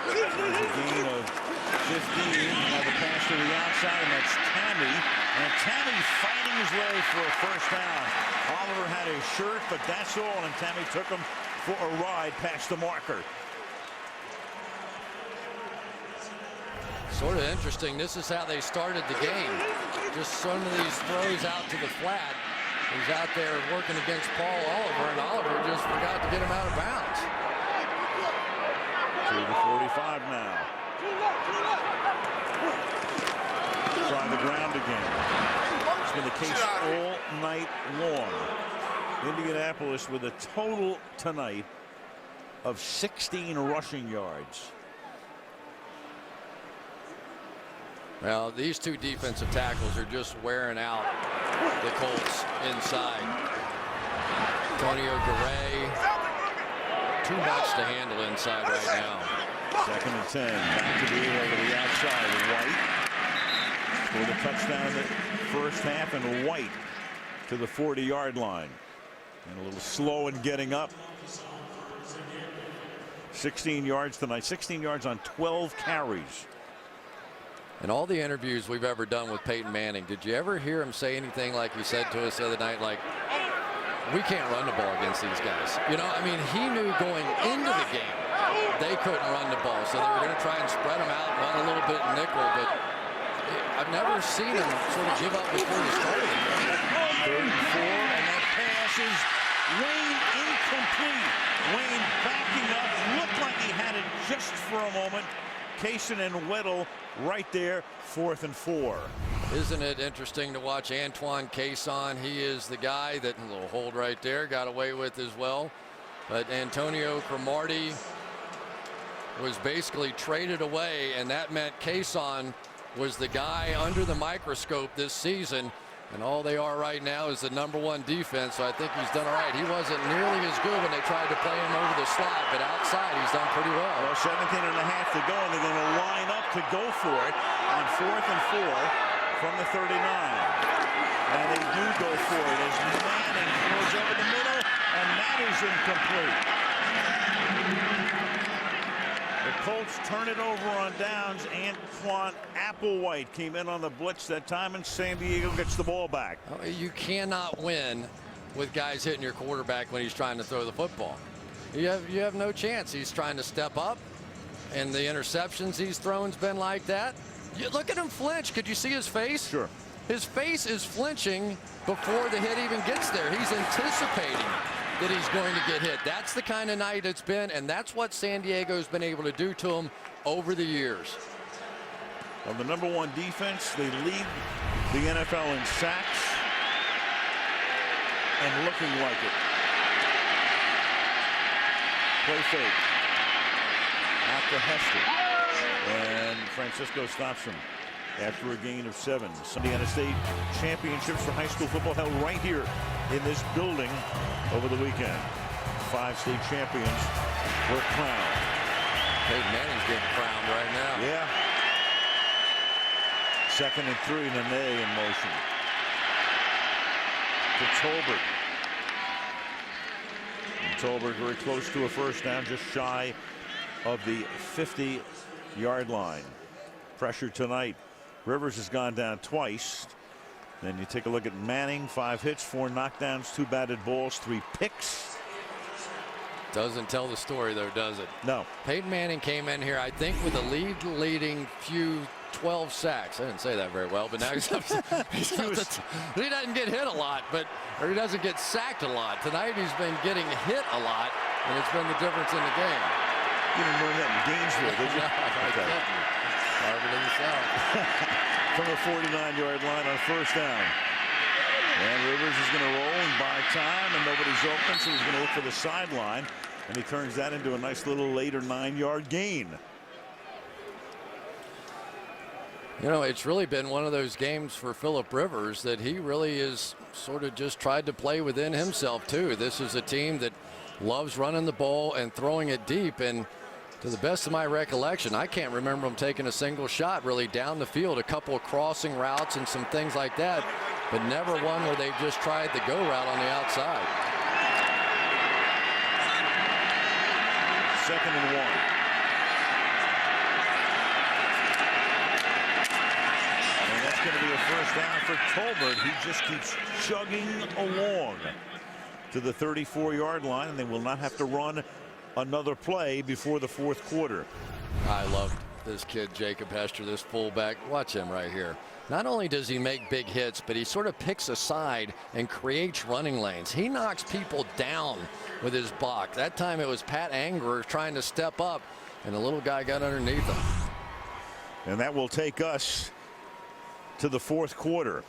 There's a gain of 15. Now the pass to the outside, and that's Tammy. And Tammy fighting his way for a first down. Oliver had his shirt, but that's all, and Tammy took him for a ride past the marker. Sort of interesting. This is how they started the game. Just some of these throws out to the flat. He's out there working against Paul Oliver, and Oliver just forgot to get him out of bounds. To the 45 now. Try the ground again. It's been the case all night long. Indianapolis with a total tonight of 16 rushing yards. Well, these two defensive tackles are just wearing out the Colts inside. Antonio Garay, too much to handle inside right now. 2nd and 10. Back to the over the outside. White for the touchdown in the first half, and White to the 40-yard line. And a little slow in getting up. 16 yards tonight. 16 yards on 12 carries. In all the interviews we've ever done with Peyton Manning, did you ever hear him say anything like he said to us the other night, like, we can't run the ball against these guys? You know, I mean, he knew going into the game they couldn't run the ball, so they were going to try and spread them out, run a little bit nickel, but I've never seen him sort of give up before the start of the game. 3rd and 4, and that pass is Wayne incomplete. Wayne backing up, looked like he had it just for a moment. Kaysen and Weddle right there, 4th and 4. Isn't it interesting to watch Antoine Kaysen? He is the guy that, a little hold right there, got away with as well. But Antonio Cromartie was basically traded away, and that meant Kaysen was the guy under the microscope this season. And all they are right now is the #1 defense, so I think he's done all right. He wasn't nearly as good when they tried to play him over the slot, but outside he's done pretty well. Well, 17 and a half to go, and they're going to line up to go for it on 4th and 4 from the 39. And they do go for it as Manning throws over the middle, and that is incomplete. The Colts turn it over on downs. Antoine Applewhite came in on the blitz that time, and San Diego gets the ball back. You cannot win with guys hitting your quarterback when he's trying to throw the football. You have no chance. He's trying to step up, and the interceptions he's thrown's been like that. Look at him flinch. Could you see his face? Sure. His face is flinching before the hit even gets there. He's anticipating that he's going to get hit. That's the kind of night it's been, and that's what San Diego's been able to do to him over the years. Of the #1 defense, they lead the NFL in sacks, and looking like it. Play fake. Out to Hester. And Francisco stops him after a gain of 7. Indiana State championships for high school football held right here in this building over the weekend. 5 state champions were crowned. Peyton Manning's getting crowned right now. Yeah. 2nd and 3, Nene in motion. To Tolbert. And Tolbert very close to a first down, just shy of the 50-yard line. Pressure tonight. Rivers has gone down twice. Then you take a look at Manning, 5 hits, 4 knockdowns, 2 batted balls, 3 picks. Doesn't tell the story, though, does it? No. Peyton Manning came in here, I think, with a leading few 12 sacks. I didn't say that very well, but now he doesn't get hit a lot, or he doesn't get sacked a lot. Tonight he's been getting hit a lot, and it's been the difference in the game. You didn't learn that in Gainesville, did you? From the 49-yard line on first down. And Rivers is going to roll and buy time, and nobody's open, so he's going to look for the sideline, and he turns that into a nice little later 9-yard gain. You know, it's really been one of those games for Phillip Rivers that he really is sort of just tried to play within himself, too. This is a team that loves running the ball and throwing it deep, and to the best of my recollection, I can't remember them taking a single shot really down the field, a couple of crossing routes and some things like that, but never one where they just tried the go route on the outside. 2nd and 1. And that's going to be a first down for Tolbert. He just keeps chugging along to the 34-yard line, and they will not have to run another play before the 4th quarter. I love this kid, Jacob Hester, this fullback. Watch him right here. not only does he make big hits, but he sort of picks a side and creates running lanes. He knocks people down with his block. That time it was Pat Angerer trying to step up, and the little guy got underneath him. And that will take us to the fourth quarter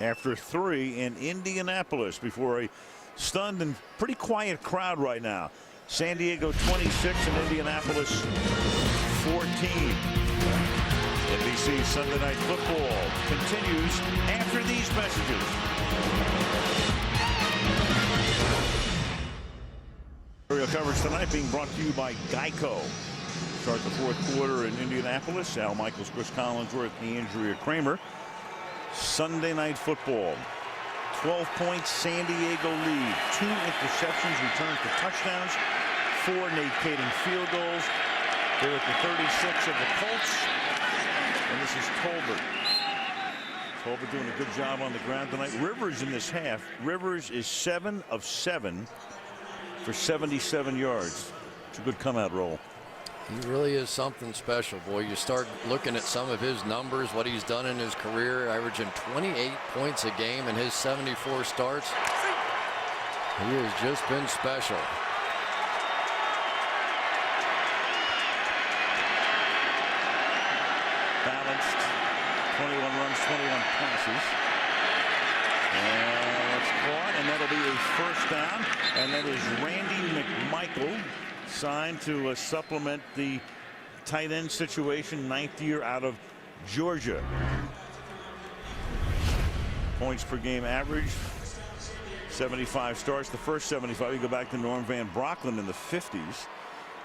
after 3 in Indianapolis before a stunned and pretty quiet crowd right now. San Diego 26 and Indianapolis 14. NBC Sunday Night Football continues after these messages. Aerial coverage tonight being brought to you by Geico. Start the fourth quarter in Indianapolis. Al Michaels, Chris Collinsworth, Andrea Kramer. Sunday Night Football. 12-point San Diego lead. 2 interceptions returned for touchdowns. 4 Nate Kading field goals. They're at the 36 of the Colts. And this is Tolbert. Tolbert doing a good job on the ground tonight. Rivers in this half. Rivers is 7 of 7 for 77 yards. It's a good come-out roll. He really is something special, boy. You start looking at some of his numbers, what he's done in his career, averaging 28 points a game in his 74 starts. He has just been special. Balanced. 21 runs, 21 passes. And it's caught, and that'll be a first down. And that is Randy McMichael, signed to supplement the tight end situation, 9th year out of Georgia. Points per game average, 75 starts. The first 75, you go back to Norm Van Brocklin in the 50s.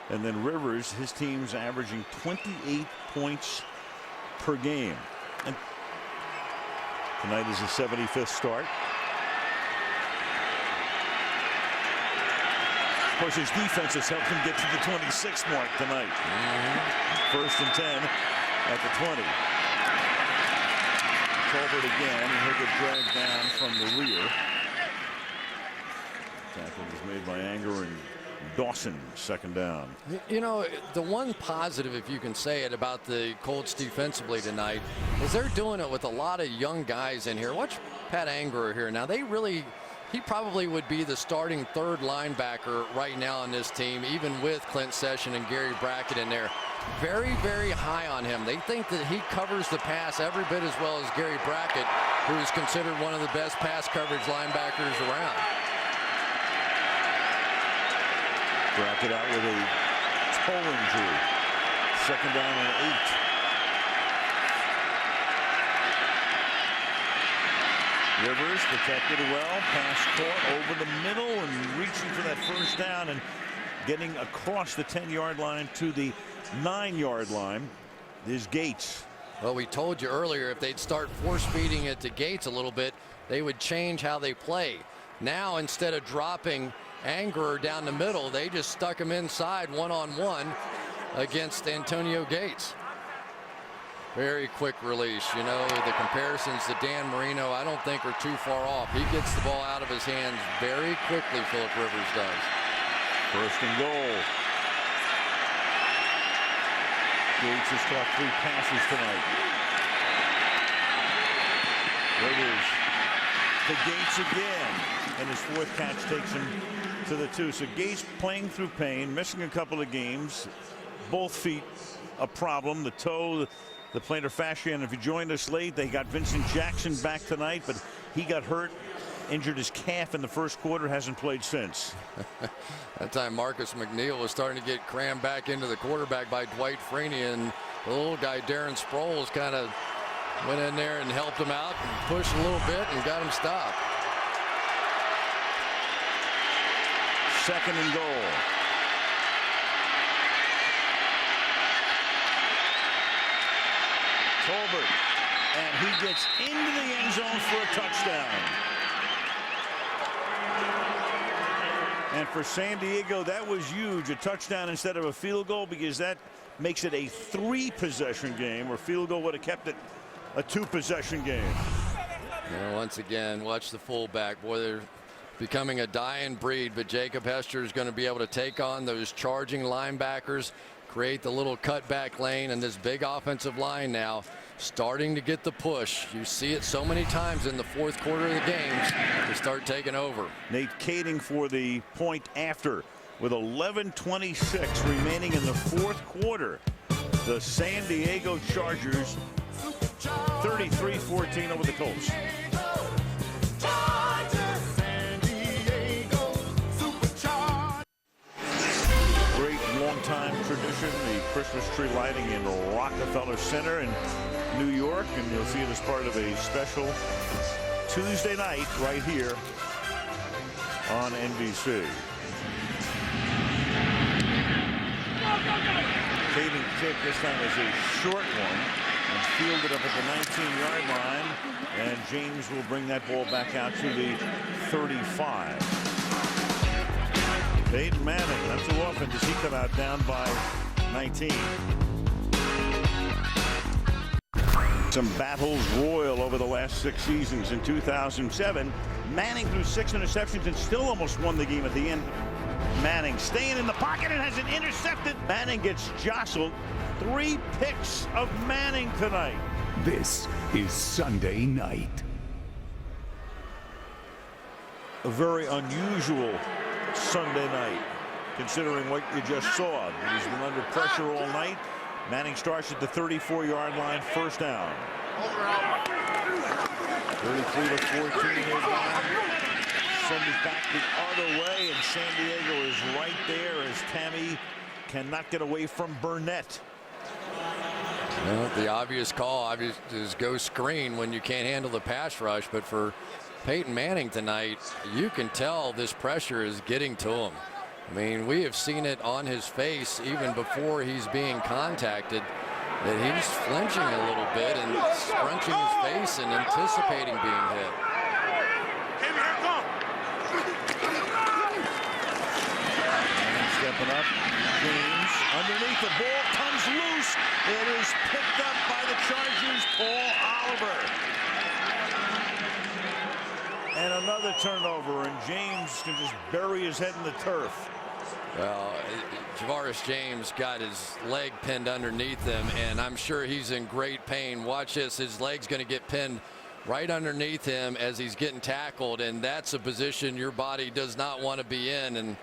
And then Rivers, his team's averaging 28 points per game. And tonight is his 75th start. Of course, his defense has helped him get to the 26 mark tonight. First and 10 at the 20. Tolbert again, and he'll get dragged down from the rear. Tackle was made by Anger and Dawson, second down. You know, the one positive, if you can say it, about the Colts defensively tonight is they're doing it with a lot of young guys in here. Watch Pat Angerer here. Now, he probably would be the starting third linebacker right now on this team, even with Clint Session and Gary Brackett in there. Very, very high on him. They think that he covers the pass every bit as well as Gary Brackett, who is considered one of the best pass coverage linebackers around. Brackett out with a toe injury. Second down and 8. Rivers protected well. Pass caught over the middle and reaching for that first down and getting across the 10-yard line to the 9-yard line is Gates. Well, we told you earlier if they'd start force-feeding it to Gates a little bit, they would change how they play. Now, instead of dropping Angerer down the middle, they just stuck him inside one-on-one against Antonio Gates. Very quick release. You know, the comparisons to Dan Marino I don't think are too far off. He gets the ball out of his hands very quickly, Phillip Rivers does. First and goal. Gates has caught 3 passes tonight. Rivers to Gates again, and his 4th catch takes him to the 2. So Gates playing through pain, missing a couple of games. Both feet a problem. The toe, the plantar fascia, and if you joined us late, they got Vincent Jackson back tonight, but he got hurt, injured his calf in the first quarter, hasn't played since. That time Marcus McNeil was starting to get crammed back into the quarterback by Dwight Freeney, and the little guy Darren Sproles kind of went in there and helped him out and pushed a little bit and got him stopped. Second and goal. Tolbert, and he gets into the end zone for a touchdown. And for San Diego, that was huge. A touchdown instead of a field goal, because that makes it a 3-possession game, where field goal would have kept it a 2-possession game. Yeah, once again, watch the fullback. Boy, they're becoming a dying breed, but Jacob Hester is going to be able to take on those charging linebackers, create the little cutback lane, and this big offensive line now starting to get the push. You see it so many times in the fourth quarter of the games to start taking over. Nate Kading for the point after with 11:26 remaining in the fourth quarter. The San Diego Chargers 33-14 over the Colts. Great long-time tradition, the Christmas tree lighting in Rockefeller Center in New York, and you'll see it as part of a special Tuesday night right here on NBC. Kading kick this time is a short one and fielded up at the 19-yard line, and James will bring that ball back out to the 35. Peyton Manning, not too often does he come out down by 19. Some battles royal over the last 6 seasons. In 2007, Manning threw 6 interceptions and still almost won the game at the end. Manning staying in the pocket and has an intercepted. Manning gets jostled. 3 picks of Manning tonight. This is Sunday night. A very unusual Sunday night, considering what you just saw. He's been under pressure all night. Manning starts at the 34-yard line, first down. 33-14 is down. Send it back the other way, and San Diego is right there as Tammy cannot get away from Burnett. Well, the obvious call is go screen when you can't handle the pass rush, but for Peyton Manning tonight, you can tell this pressure is getting to him. I mean, we have seen it on his face even before he's being contacted, that he's flinching a little bit and scrunching his face and anticipating being hit. Stepping up, James underneath, the ball comes loose. It is picked up by the Chargers, Paul Oliver. And another turnover, and James can just bury his head in the turf. Well, Javaris James got his leg pinned underneath him, and I'm sure he's in great pain. Watch this, his leg's going to get pinned right underneath him as he's getting tackled, and that's a position your body does not want to be in. And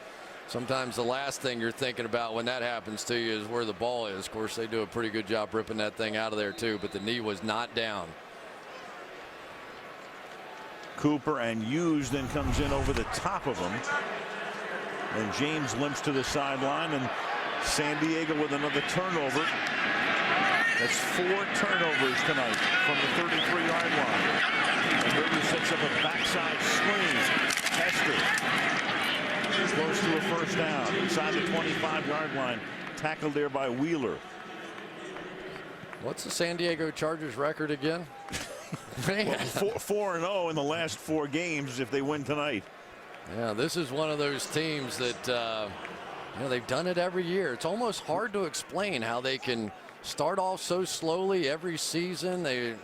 sometimes the last thing you're thinking about when that happens to you is where the ball is. Of course, they do a pretty good job ripping that thing out of there too, but the knee was not down. Cooper and Hughes then comes in over the top of him. And James limps to the sideline, and San Diego with another turnover. That's 4 turnovers tonight from the 33-yard line. And Rivers sets up a backside screen. Hester close to a first down inside the 25-yard line. Tackled there by Wheeler. What's the San Diego Chargers record again? 4-0 in the last 4 games if they win tonight. Yeah, this is one of those teams that you know, they've done it every year. It's almost hard to explain how they can start off so slowly every season. They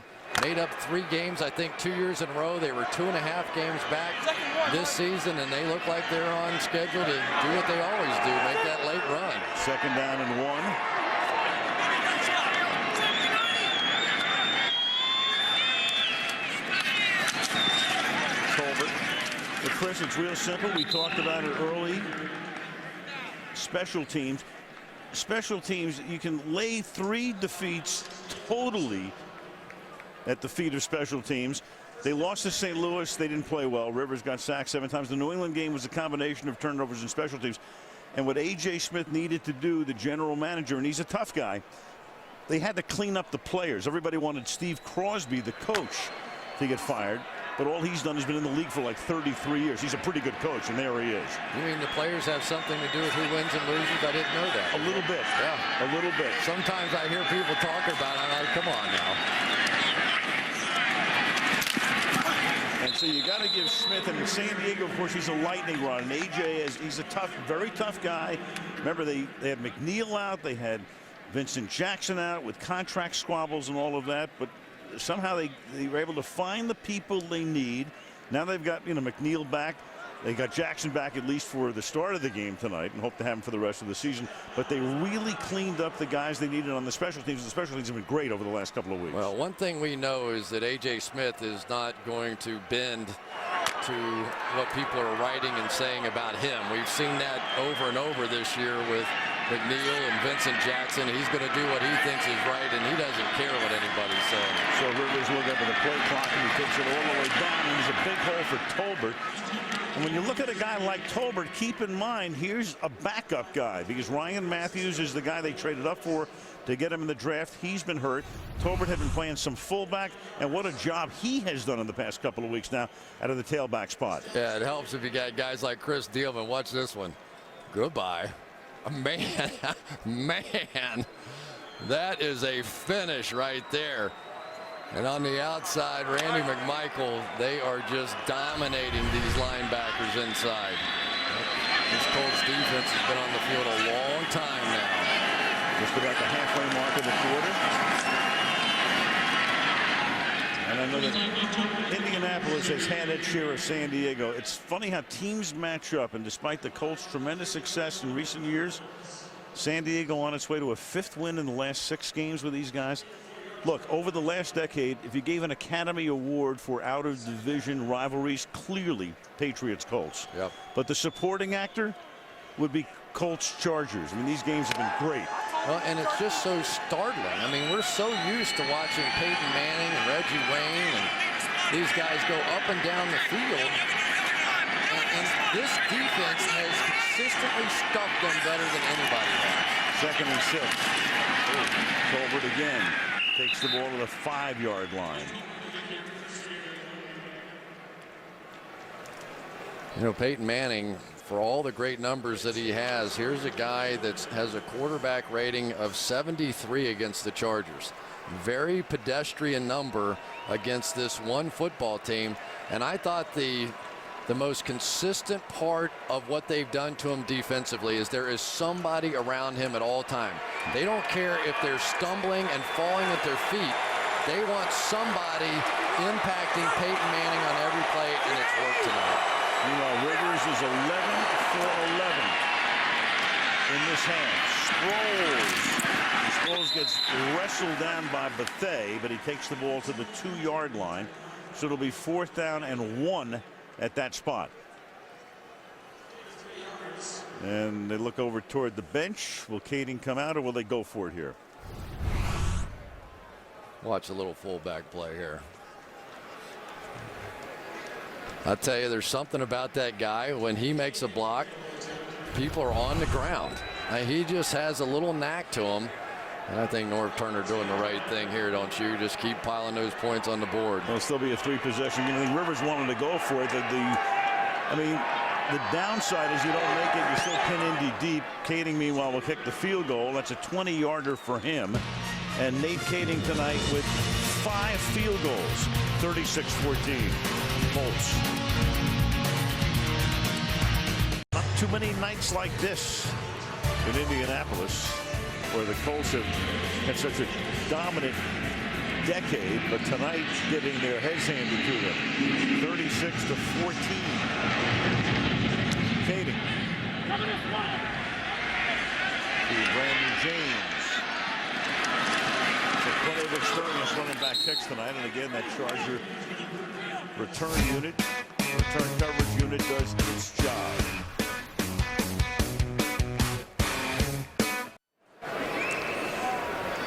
made up 3 games, I think 2 years in a row. They were 2.5 games back this season, and they look like they're on schedule to do what they always do, make that late run. Second down and 1. But Chris, it's real simple. We talked about it early. Special teams. Special teams, you can lay 3 defeats totally at the feet of special teams. They lost to St. Louis. They didn't play well. Rivers got sacked 7 times. The New England game was a combination of turnovers and special teams. And what A.J. Smith needed to do, the general manager, and he's a tough guy, they had to clean up the players. Everybody wanted Steve Crosby, the coach, to get fired. But all he's done is been in the league for like 33 years. He's a pretty good coach, and there he is. You mean the players have something to do with who wins and loses? I didn't know that. A little bit. Yeah. A little bit. Sometimes I hear people talking about it. I'm like, come on now. And so you got to give Smith, and in San Diego, of course, he's a lightning rod. And A.J. he's a tough, very tough guy. Remember, they had McNeil out. They had Vincent Jackson out with contract squabbles and all of that. But somehow they were able to find the people they need. Now they've got, you know, McNeil back. They got Jackson back at least for the start of the game tonight and hope to have him for the rest of the season. But they really cleaned up the guys they needed on the special teams. The special teams have been great over the last couple of weeks. Well, one thing we know is that A.J. Smith is not going to bend to what people are writing and saying about him. We've seen that over and over this year with McNeil and Vincent Jackson. He's going to do what he thinks is right, and he doesn't care what anybody's saying. So Rivers look up at the play clock, and he takes it all the way down, and there's a big hole for Tolbert. And when you look at a guy like Tolbert, keep in mind, here's a backup guy, because Ryan Matthews is the guy they traded up for to get him in the draft. He's been hurt. Tolbert had been playing some fullback, and what a job he has done in the past couple of weeks now out of the tailback spot. Yeah, it helps if you got guys like Chris Dealman. Watch this one. Goodbye. Man, man, that is a finish right there. And on the outside, Randy McMichael, they are just dominating these linebackers inside. This Colts defense has been on the field a long time now. Just about the halfway mark of the quarter. And I know that Indianapolis has had its share of San Diego. It's funny how teams match up, and despite the Colts' tremendous success in recent years, San Diego on its way to a 5th win in the last 6 games with these guys. Look, over the last decade, if you gave an Academy Award for out-of-division rivalries, clearly Patriots Colts. Yep. But the supporting actor would be Colts Chargers. I mean, these games have been great. Well, and it's just so startling. I mean, we're so used to watching Peyton Manning and Reggie Wayne and these guys go up and down the field. And this defense has consistently stuffed them better than anybody else. 2nd and 6. Tolbert again. Takes the ball to the 5-yard line. You know, Peyton Manning, for all the great numbers that he has, here's a guy that has a quarterback rating of 73 against the Chargers. Very pedestrian number against this one football team. And I thought the most consistent part of what they've done to him defensively is there is somebody around him at all time. They don't care if they're stumbling and falling at their feet. They want somebody impacting Peyton Manning on every play, and it's worked tonight. Meanwhile, Rivers is 11 for 11 in this half. Sproles gets wrestled down by Bethea, but he takes the ball to the 2-yard line. So it'll be 4th down and 1 at that spot. And they look over toward the bench. Will Kading come out, or will they go for it here? Watch a little fullback play here. I tell you, there's something about that guy. When he makes a block, people are on the ground. He just has a little knack to him. And I think Norv Turner doing the right thing here, don't you? Just keep piling those points on the board. It'll still be a 3-possession game. I think Rivers wanted to go for it. I mean, the downside is you don't make it. You still pin Indy deep. Kading, meanwhile, will kick the field goal. That's a 20-yarder for him. And Nate Kading tonight with 5 field goals. 36-14. Colts. Not too many nights like this in Indianapolis, where the Colts have had such a dominant decade, but tonight getting their heads handed to them. 36-14. Kading. To Brandon James. So plenty of experience running back kicks tonight, and again that Charger return coverage unit does its job.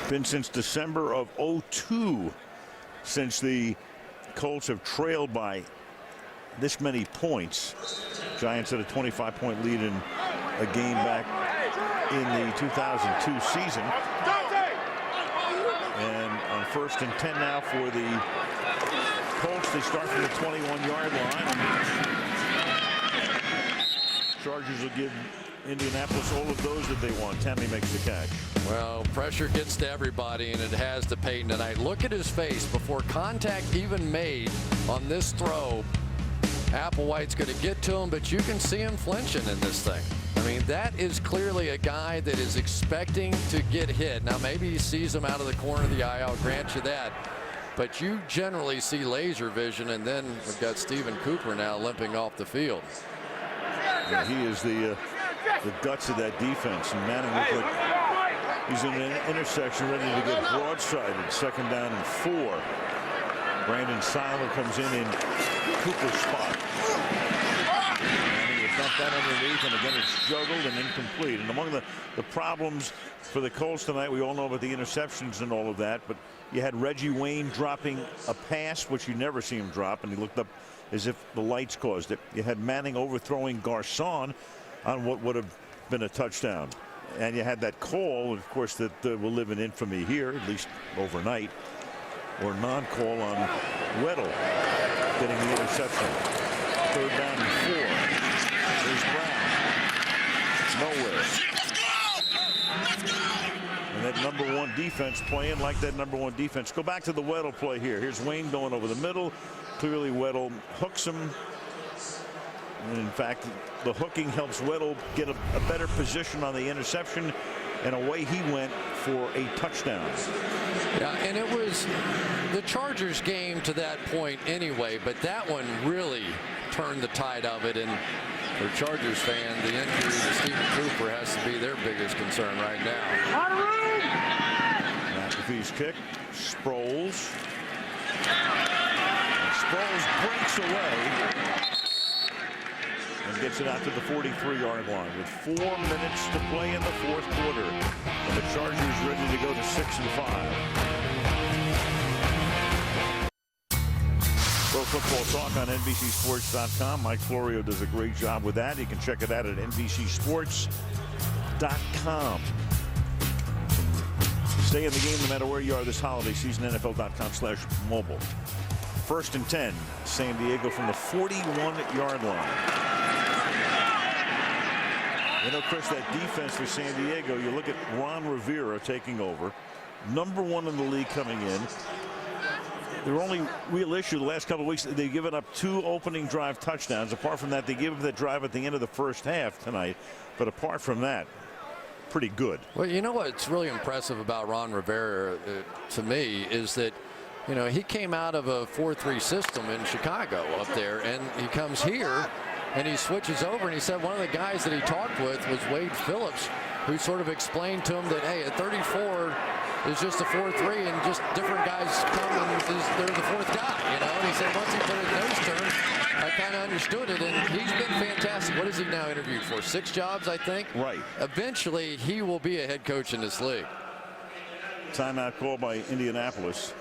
Been since December of 2002 since the Colts have trailed by this many points. Giants had a 25-point lead in a game back in the 2002 season. And on 1st and 10 now for the Colts, they start from the 21-yard line. And Chargers will give Indianapolis all of those that they want. Tammy makes the catch. Well, pressure gets to everybody, and it has to Peyton tonight. Look at his face before contact even made on this throw. Applewhite's going to get to him, but you can see him flinching in this thing. I mean, that is clearly a guy that is expecting to get hit. Now, maybe he sees him out of the corner of the eye. I'll grant you that. But you generally see laser vision, and then we've got Stephen Cooper now limping off the field. Yeah, he is the guts of that defense. And Manning looks like he's in an intersection ready to get broadsided. 2nd down and 4. Brandon Seiler comes in Cooper's spot. And he dumped that underneath, and again it's juggled and incomplete. And among the problems for the Colts tonight, we all know about the interceptions and all of that, but you had Reggie Wayne dropping a pass, which you never see him drop, and he looked up as if the lights caused it. You had Manning overthrowing Garcon on what would have been a touchdown. And you had that call, of course, that will live in infamy here, at least overnight, or non-call on Weddle getting the interception. 3rd down and 4. There's Brown. Nowhere. And that number 1 defense playing like that number 1 defense. Go back to the Weddle play here. Here's Wayne going over the middle. Clearly Weddle hooks him. And in fact, the hooking helps Weddle get a better position on the interception, and away he went for a touchdown. Yeah, and it was the Chargers game to that point anyway, but that one really turned the tide of it. And for a Chargers fan, the injury to Stephen Cooper has to be their biggest concern right now. McAfee's kick. Sproles. And Sproles breaks away and gets it out to the 43-yard line with 4 minutes to play in the 4th quarter. And the Chargers ready to go to 6-5. Pro Football Talk on NBCSports.com. Mike Florio does a great job with that. You can check it out at NBCSports.com. Stay in the game no matter where you are this holiday season. NFL.com/mobile. 1st and 10. San Diego from the 41-yard line. You know, Chris, that defense for San Diego, you look at Ron Rivera taking over. Number 1 in the league coming in. Their only real issue the last couple of weeks, they've given up 2 opening drive touchdowns. Apart from that, they gave up that drive at the end of the first half tonight. But apart from that, pretty good. Well, you know what's really impressive about Ron Rivera to me is that, you know, he came out of a 4-3 system in Chicago up there, and he comes here and he switches over, and he said one of the guys that he talked with was Wade Phillips, who sort of explained to him that, hey, at 34 is just a 4-3, and just different guys come and they're the 4th guy, you know. And he said once he put it in those terms, I kind of understood it, and he's been fantastic. What is he now interviewed for? 6 jobs, I think. Right. Eventually, he will be a head coach in this league. Timeout call by Indianapolis.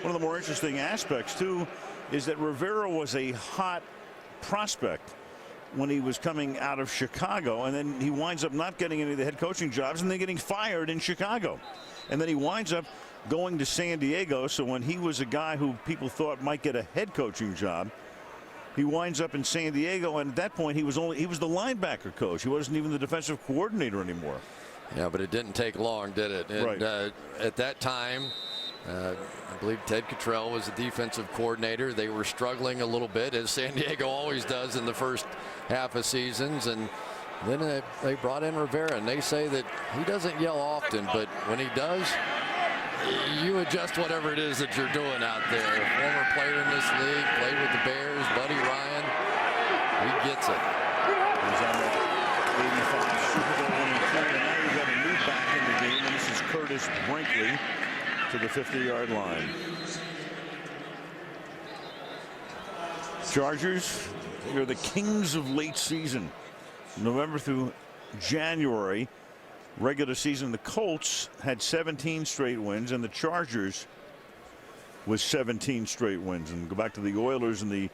One of the more interesting aspects, too, is that Rivera was a hot prospect when he was coming out of Chicago, and then he winds up not getting any of the head coaching jobs and then getting fired in Chicago. And then he winds up going to San Diego. So when he was a guy who people thought might get a head coaching job, he winds up in San Diego, and at that point he was the linebacker coach. He wasn't even the defensive coordinator anymore. Yeah, but it didn't take long, did it? And, right. At that time, I believe Ted Cottrell was the defensive coordinator. They were struggling a little bit, as San Diego always does in the first half of seasons. And then they brought in Rivera, and they say that he doesn't yell often, but when he does, you adjust whatever it is that you're doing out there. Former player in this league, played with the Bears, Buddy Ryan. He gets it. He's on that 85 Super Bowl winning team, and now you've got a new back in the game, and this is Curtis Brinkley to the 50-yard line. Chargers, they're the kings of late season. November through January, regular season, the Colts had 17 straight wins, and the Chargers was 17 straight wins. And go back to the Oilers in the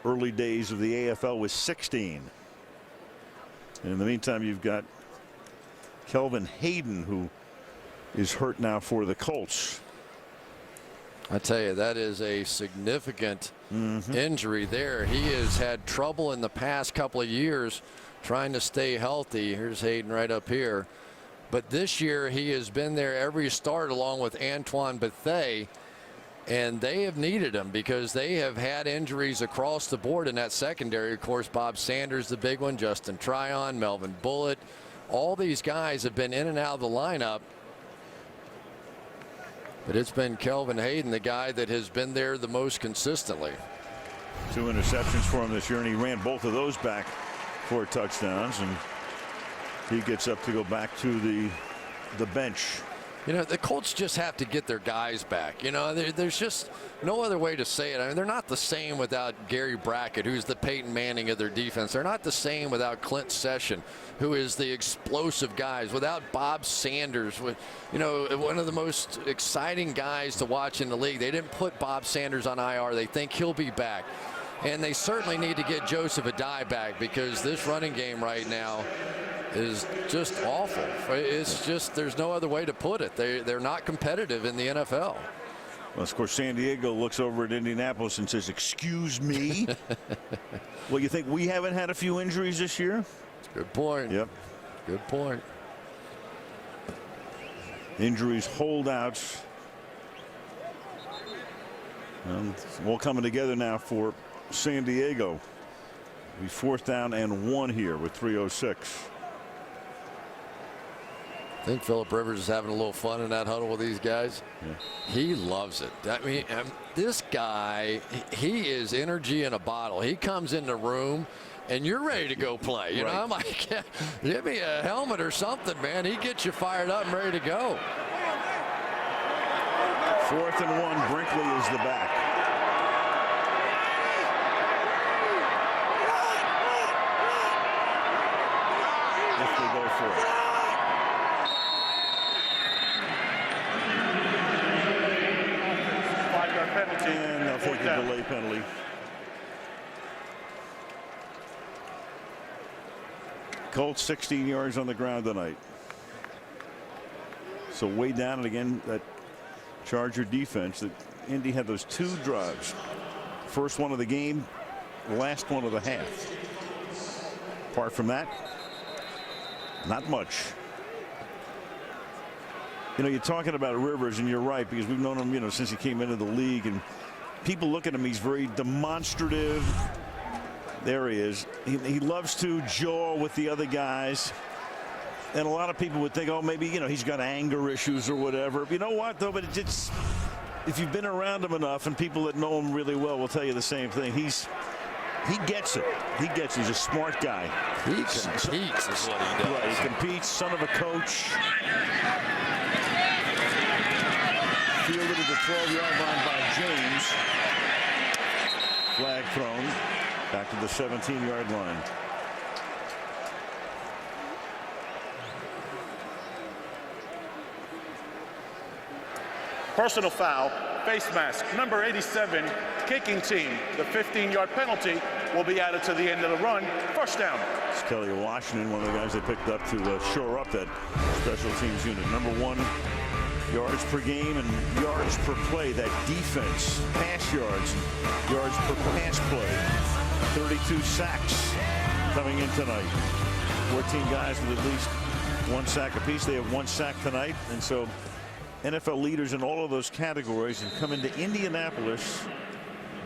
early days of the AFL with 16. And in the meantime, you've got Kelvin Hayden, who is hurt now for the Colts. I tell you, that is a significant injury there. He has had trouble in the past couple of years trying to stay healthy. Here's Hayden right up here. But this year he has been there every start along with Antoine Bethea, and they have needed him because they have had injuries across the board in that secondary. Of course, Bob Sanders, the big one, Justin Tryon, Melvin Bullitt. All these guys have been in and out of the lineup. But it's been Kelvin Hayden, the guy that has been there the most consistently. 2 interceptions for him this year, and he ran both of those back 4 touchdowns, and he gets up to go back to the bench. You know, the Colts just have to get their guys back. You know, there's just no other way to say it. I mean, they're not the same without Gary Brackett, who's the Peyton Manning of their defense. They're not the same without Clint Session, who is the explosive guys. Without Bob Sanders, you know, one of the most exciting guys to watch in the league. They didn't put Bob Sanders on IR. They think he'll be back. And they certainly need to get Joseph Adai back, because this running game right now is just awful. It's just, there's no other way to put it. They're not competitive in the NFL. Well, of course, San Diego looks over at Indianapolis and says, "Excuse me." Well, you think we haven't had a few injuries this year? That's a good point. Yep. Good point. Injuries, holdouts. All coming together now for San Diego. We 4th down and 1 here with 3:06. I think Phillip Rivers is having a little fun in that huddle with these guys. Yeah. He loves it. I mean, this guy, he is energy in a bottle. He comes in the room and you're ready to go play. You know, I'm like, give me a helmet or something, man. He gets you fired up and ready to go. 4th and 1. Brinkley is the back. If they go for it. And they'll take the delay penalty. Colts 16 yards on the ground tonight. So way down, and again, that Charger defense, that Indy had those 2 drives. First one of the game, last one of the half. Apart from that, not much. You know, you're talking about Rivers, and you're right, because we've known him, you know, since he came into the league, and people look at him, he's very demonstrative. There he is. He loves to jaw with the other guys. And a lot of people would think, oh, maybe, you know, he's got anger issues or whatever. You know what, though? But it's, if you've been around him enough, and people that know him really well will tell you the same thing. He gets it. He gets it. He's a smart guy. He competes is what he does. Right, he competes, son of a coach. Fielded at the 12-yard line by James. Flag thrown. Back to the 17-yard line. Personal foul, face mask, number 87, kicking team. The 15-yard penalty will be added to the end of the run. First down. It's Kelly Washington, one of the guys they picked up to shore up that special teams unit. Number 1 yards per game and yards per play. That defense, pass yards, yards per pass play. 32 sacks coming in tonight. 14 guys with at least 1 sack apiece. They have 1 sack tonight, and so NFL leaders in all of those categories, and come into Indianapolis.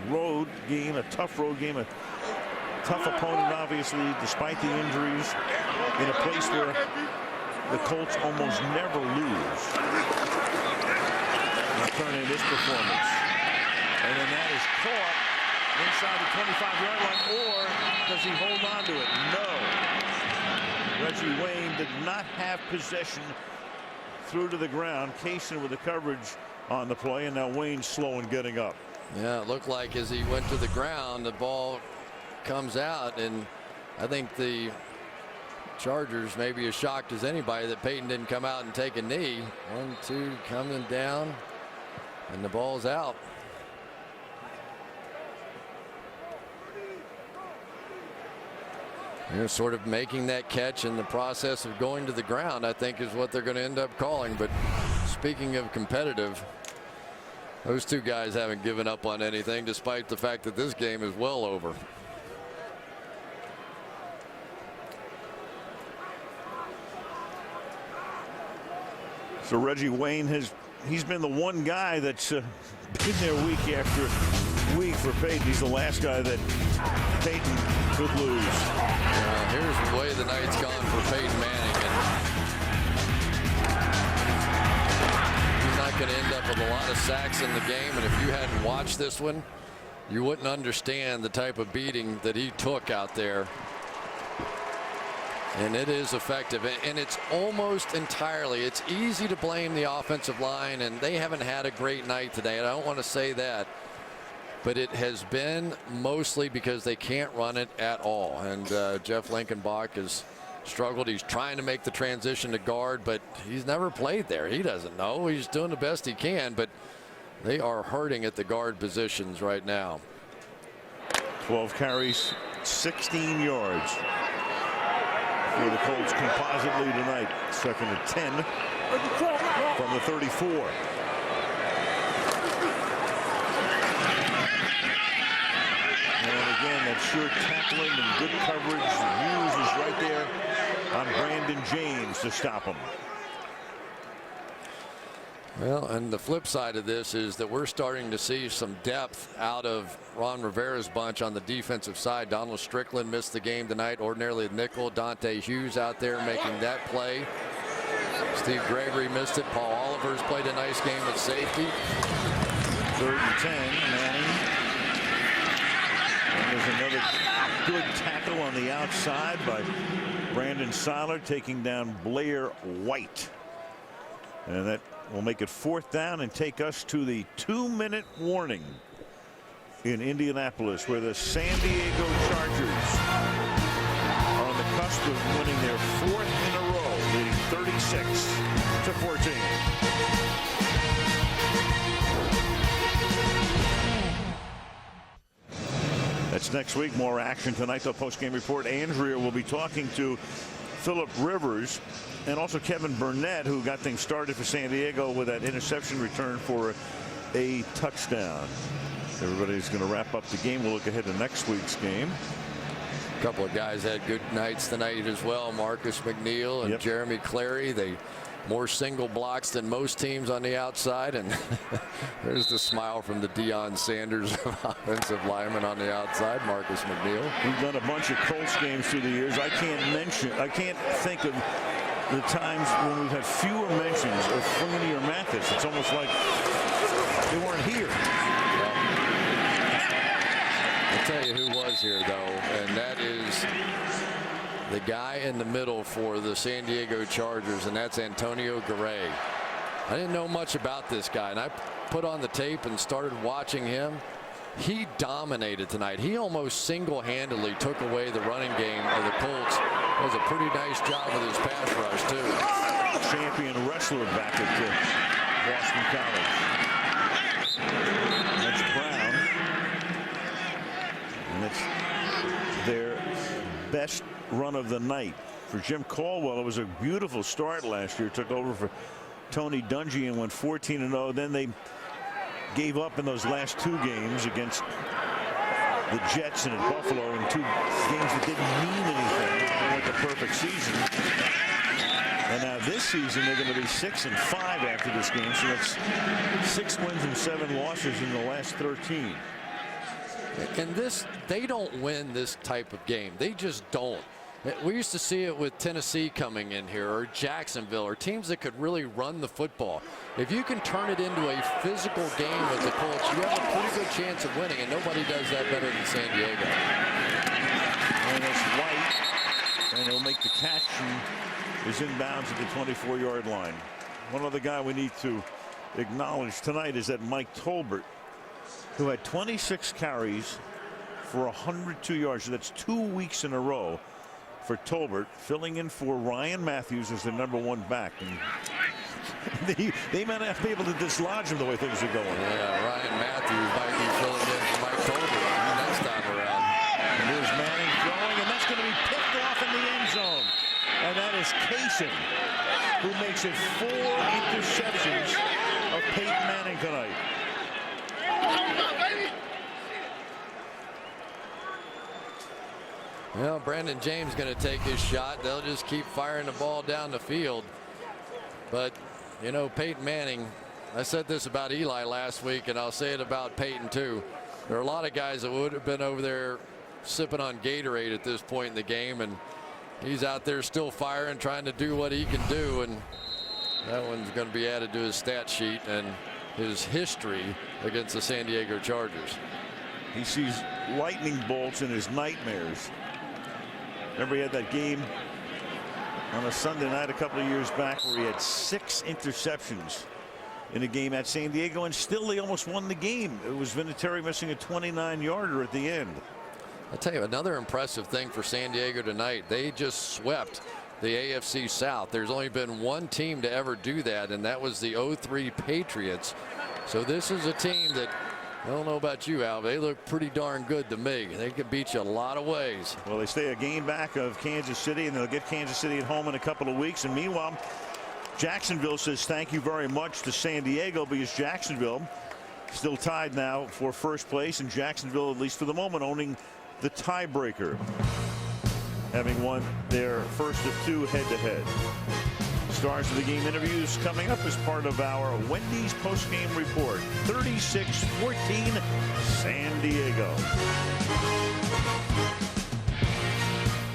Road game, a tough road game, a tough opponent, obviously, despite the injuries, in a place where the Colts almost never lose. Now turning this performance, and then that is caught inside the 25-yard line, or does he hold on to it? No. Reggie Wayne did not have possession. Through to the ground. Kaysen with the coverage on the play, and now Wayne's slow in getting up. Yeah, it looked like as he went to the ground, the ball comes out, and I think the Chargers may be as shocked as anybody that Peyton didn't come out and take a knee. 1, 2, coming down, and the ball's out. You're sort of making that catch in the process of going to the ground, I think, is what they're going to end up calling. But speaking of competitive, those 2 guys haven't given up on anything, despite the fact that this game is well over. So Reggie Wayne he's been the one guy that's been there week after week for Peyton. He's the last guy that Peyton could lose. Here's the way the night's gone for Peyton Manning, and he's not going to end up with a lot of sacks in the game. And if you hadn't watched this one, you wouldn't understand the type of beating that he took out there And it is effective, and it's almost entirely. It's easy to blame the offensive line, and they haven't had a great night today. And I don't want to say that, but it has been mostly because they can't run it at all. And Jeff Linkenbach has struggled. He's trying to make the transition to guard, but he's never played there. He doesn't know. He's doing the best he can, but they are hurting at the guard positions right now. 12 carries, 16 yards. For the Colts composite lead tonight. 2nd and 10 from the 34. And again, that sure tackling and good coverage. Hughes is right there on Brandon James to stop him. Well, and the flip side of this is that we're starting to see some depth out of Ron Rivera's bunch on the defensive side. Donald Strickland missed the game tonight, ordinarily nickel. Dante Hughes out there making that play. Steve Gregory missed it. Paul Oliver's played a nice game at safety. 3rd and 10, Manning. And there's another good tackle on the outside by Brandon Seiler, taking down Blair White. And that will make it 4th down and take us to the 2-minute warning in Indianapolis, where the San Diego Chargers are on the cusp of winning their 4th in a row, leading 36-14. That's next week. More action tonight. The post-game report. Andrea will be talking to Phillip Rivers and also Kevin Burnett, who got things started for San Diego with that interception return for a touchdown. Everybody's going to wrap up the game. We'll look ahead to next week's game. A couple of guys had good nights tonight as well. Marcus McNeil and Jeremy Clary. They more single blocks than most teams on the outside, and there's the smile from the Deion Sanders offensive lineman on the outside, Marcus McNeil. We've done a bunch of Colts games through the years. I can't think of the times when we've had fewer mentions of Feeney or Mathis. It's almost like they weren't here. I'll tell you who was here, though, and that is the guy in the middle for the San Diego Chargers, and that's Antonio Garay. I didn't know much about this guy, and I put on the tape and started watching him. He dominated tonight. He almost single-handedly took away the running game of the Colts. Does a pretty nice job with his pass rush, too. Champion wrestler back at Boston College. That's Brown. And that's their best run of the night. For Jim Caldwell, it was a beautiful start last year. Took over for Tony Dungy and went 14-0. Then they gave up in those last 2 games against the Jets and at Buffalo, in 2 games that didn't mean anything. They weren't the perfect season. And now this season they're going to be 6-5 after this game. So that's 6 wins and 7 losses in the last 13. And they don't win this type of game. They just don't. We used to see it with Tennessee coming in here, or Jacksonville, or teams that could really run the football. If you can turn it into a physical game with the Colts, you have a pretty good chance of winning, and nobody does that better than San Diego. And it's White, and he'll make the catch and is inbounds at the 24-yard line. One other guy we need to acknowledge tonight is that Mike Tolbert, who had 26 carries for 102 yards. So that's 2 weeks in a row for Tolbert, filling in for Ryan Matthews as the #1 back. And they might not be able to dislodge him the way things are going. Yeah, Ryan Matthews might be filling in for Mike Tolbert next time around. And here's Manning throwing, and that's going to be picked off in the end zone. And that is Kaysen, who makes it 4 interceptions of Peyton Manning tonight. Well, Brandon James going to take his shot. They'll just keep firing the ball down the field. But, you know, Peyton Manning, I said this about Eli last week, and I'll say it about Peyton too. There are a lot of guys that would have been over there sipping on Gatorade at this point in the game, and he's out there still firing, trying to do what he can do, and that one's going to be added to his stat sheet and his history against the San Diego Chargers. He sees lightning bolts in his nightmares. Remember, he had that game on a Sunday night a couple of years back where he had 6 interceptions in a game at San Diego, and still they almost won the game. It was Vinatieri missing a 29-yarder at the end. I'll tell you another impressive thing for San Diego tonight. They just swept the AFC South. There's only been one team to ever do that, and that was the 03 Patriots. So this is a team that, I don't know about you, Al, they look pretty darn good to me. They could beat you a lot of ways. Well, they stay a game back of Kansas City, and they'll get Kansas City at home in a couple of weeks. And meanwhile, Jacksonville says thank you very much to San Diego, because Jacksonville still tied now for first place, and Jacksonville, at least for the moment, owning the tiebreaker, having won their first of 2 head-to-head. Stars of the game interviews coming up as part of our Wendy's post-game report. 36-14 San Diego.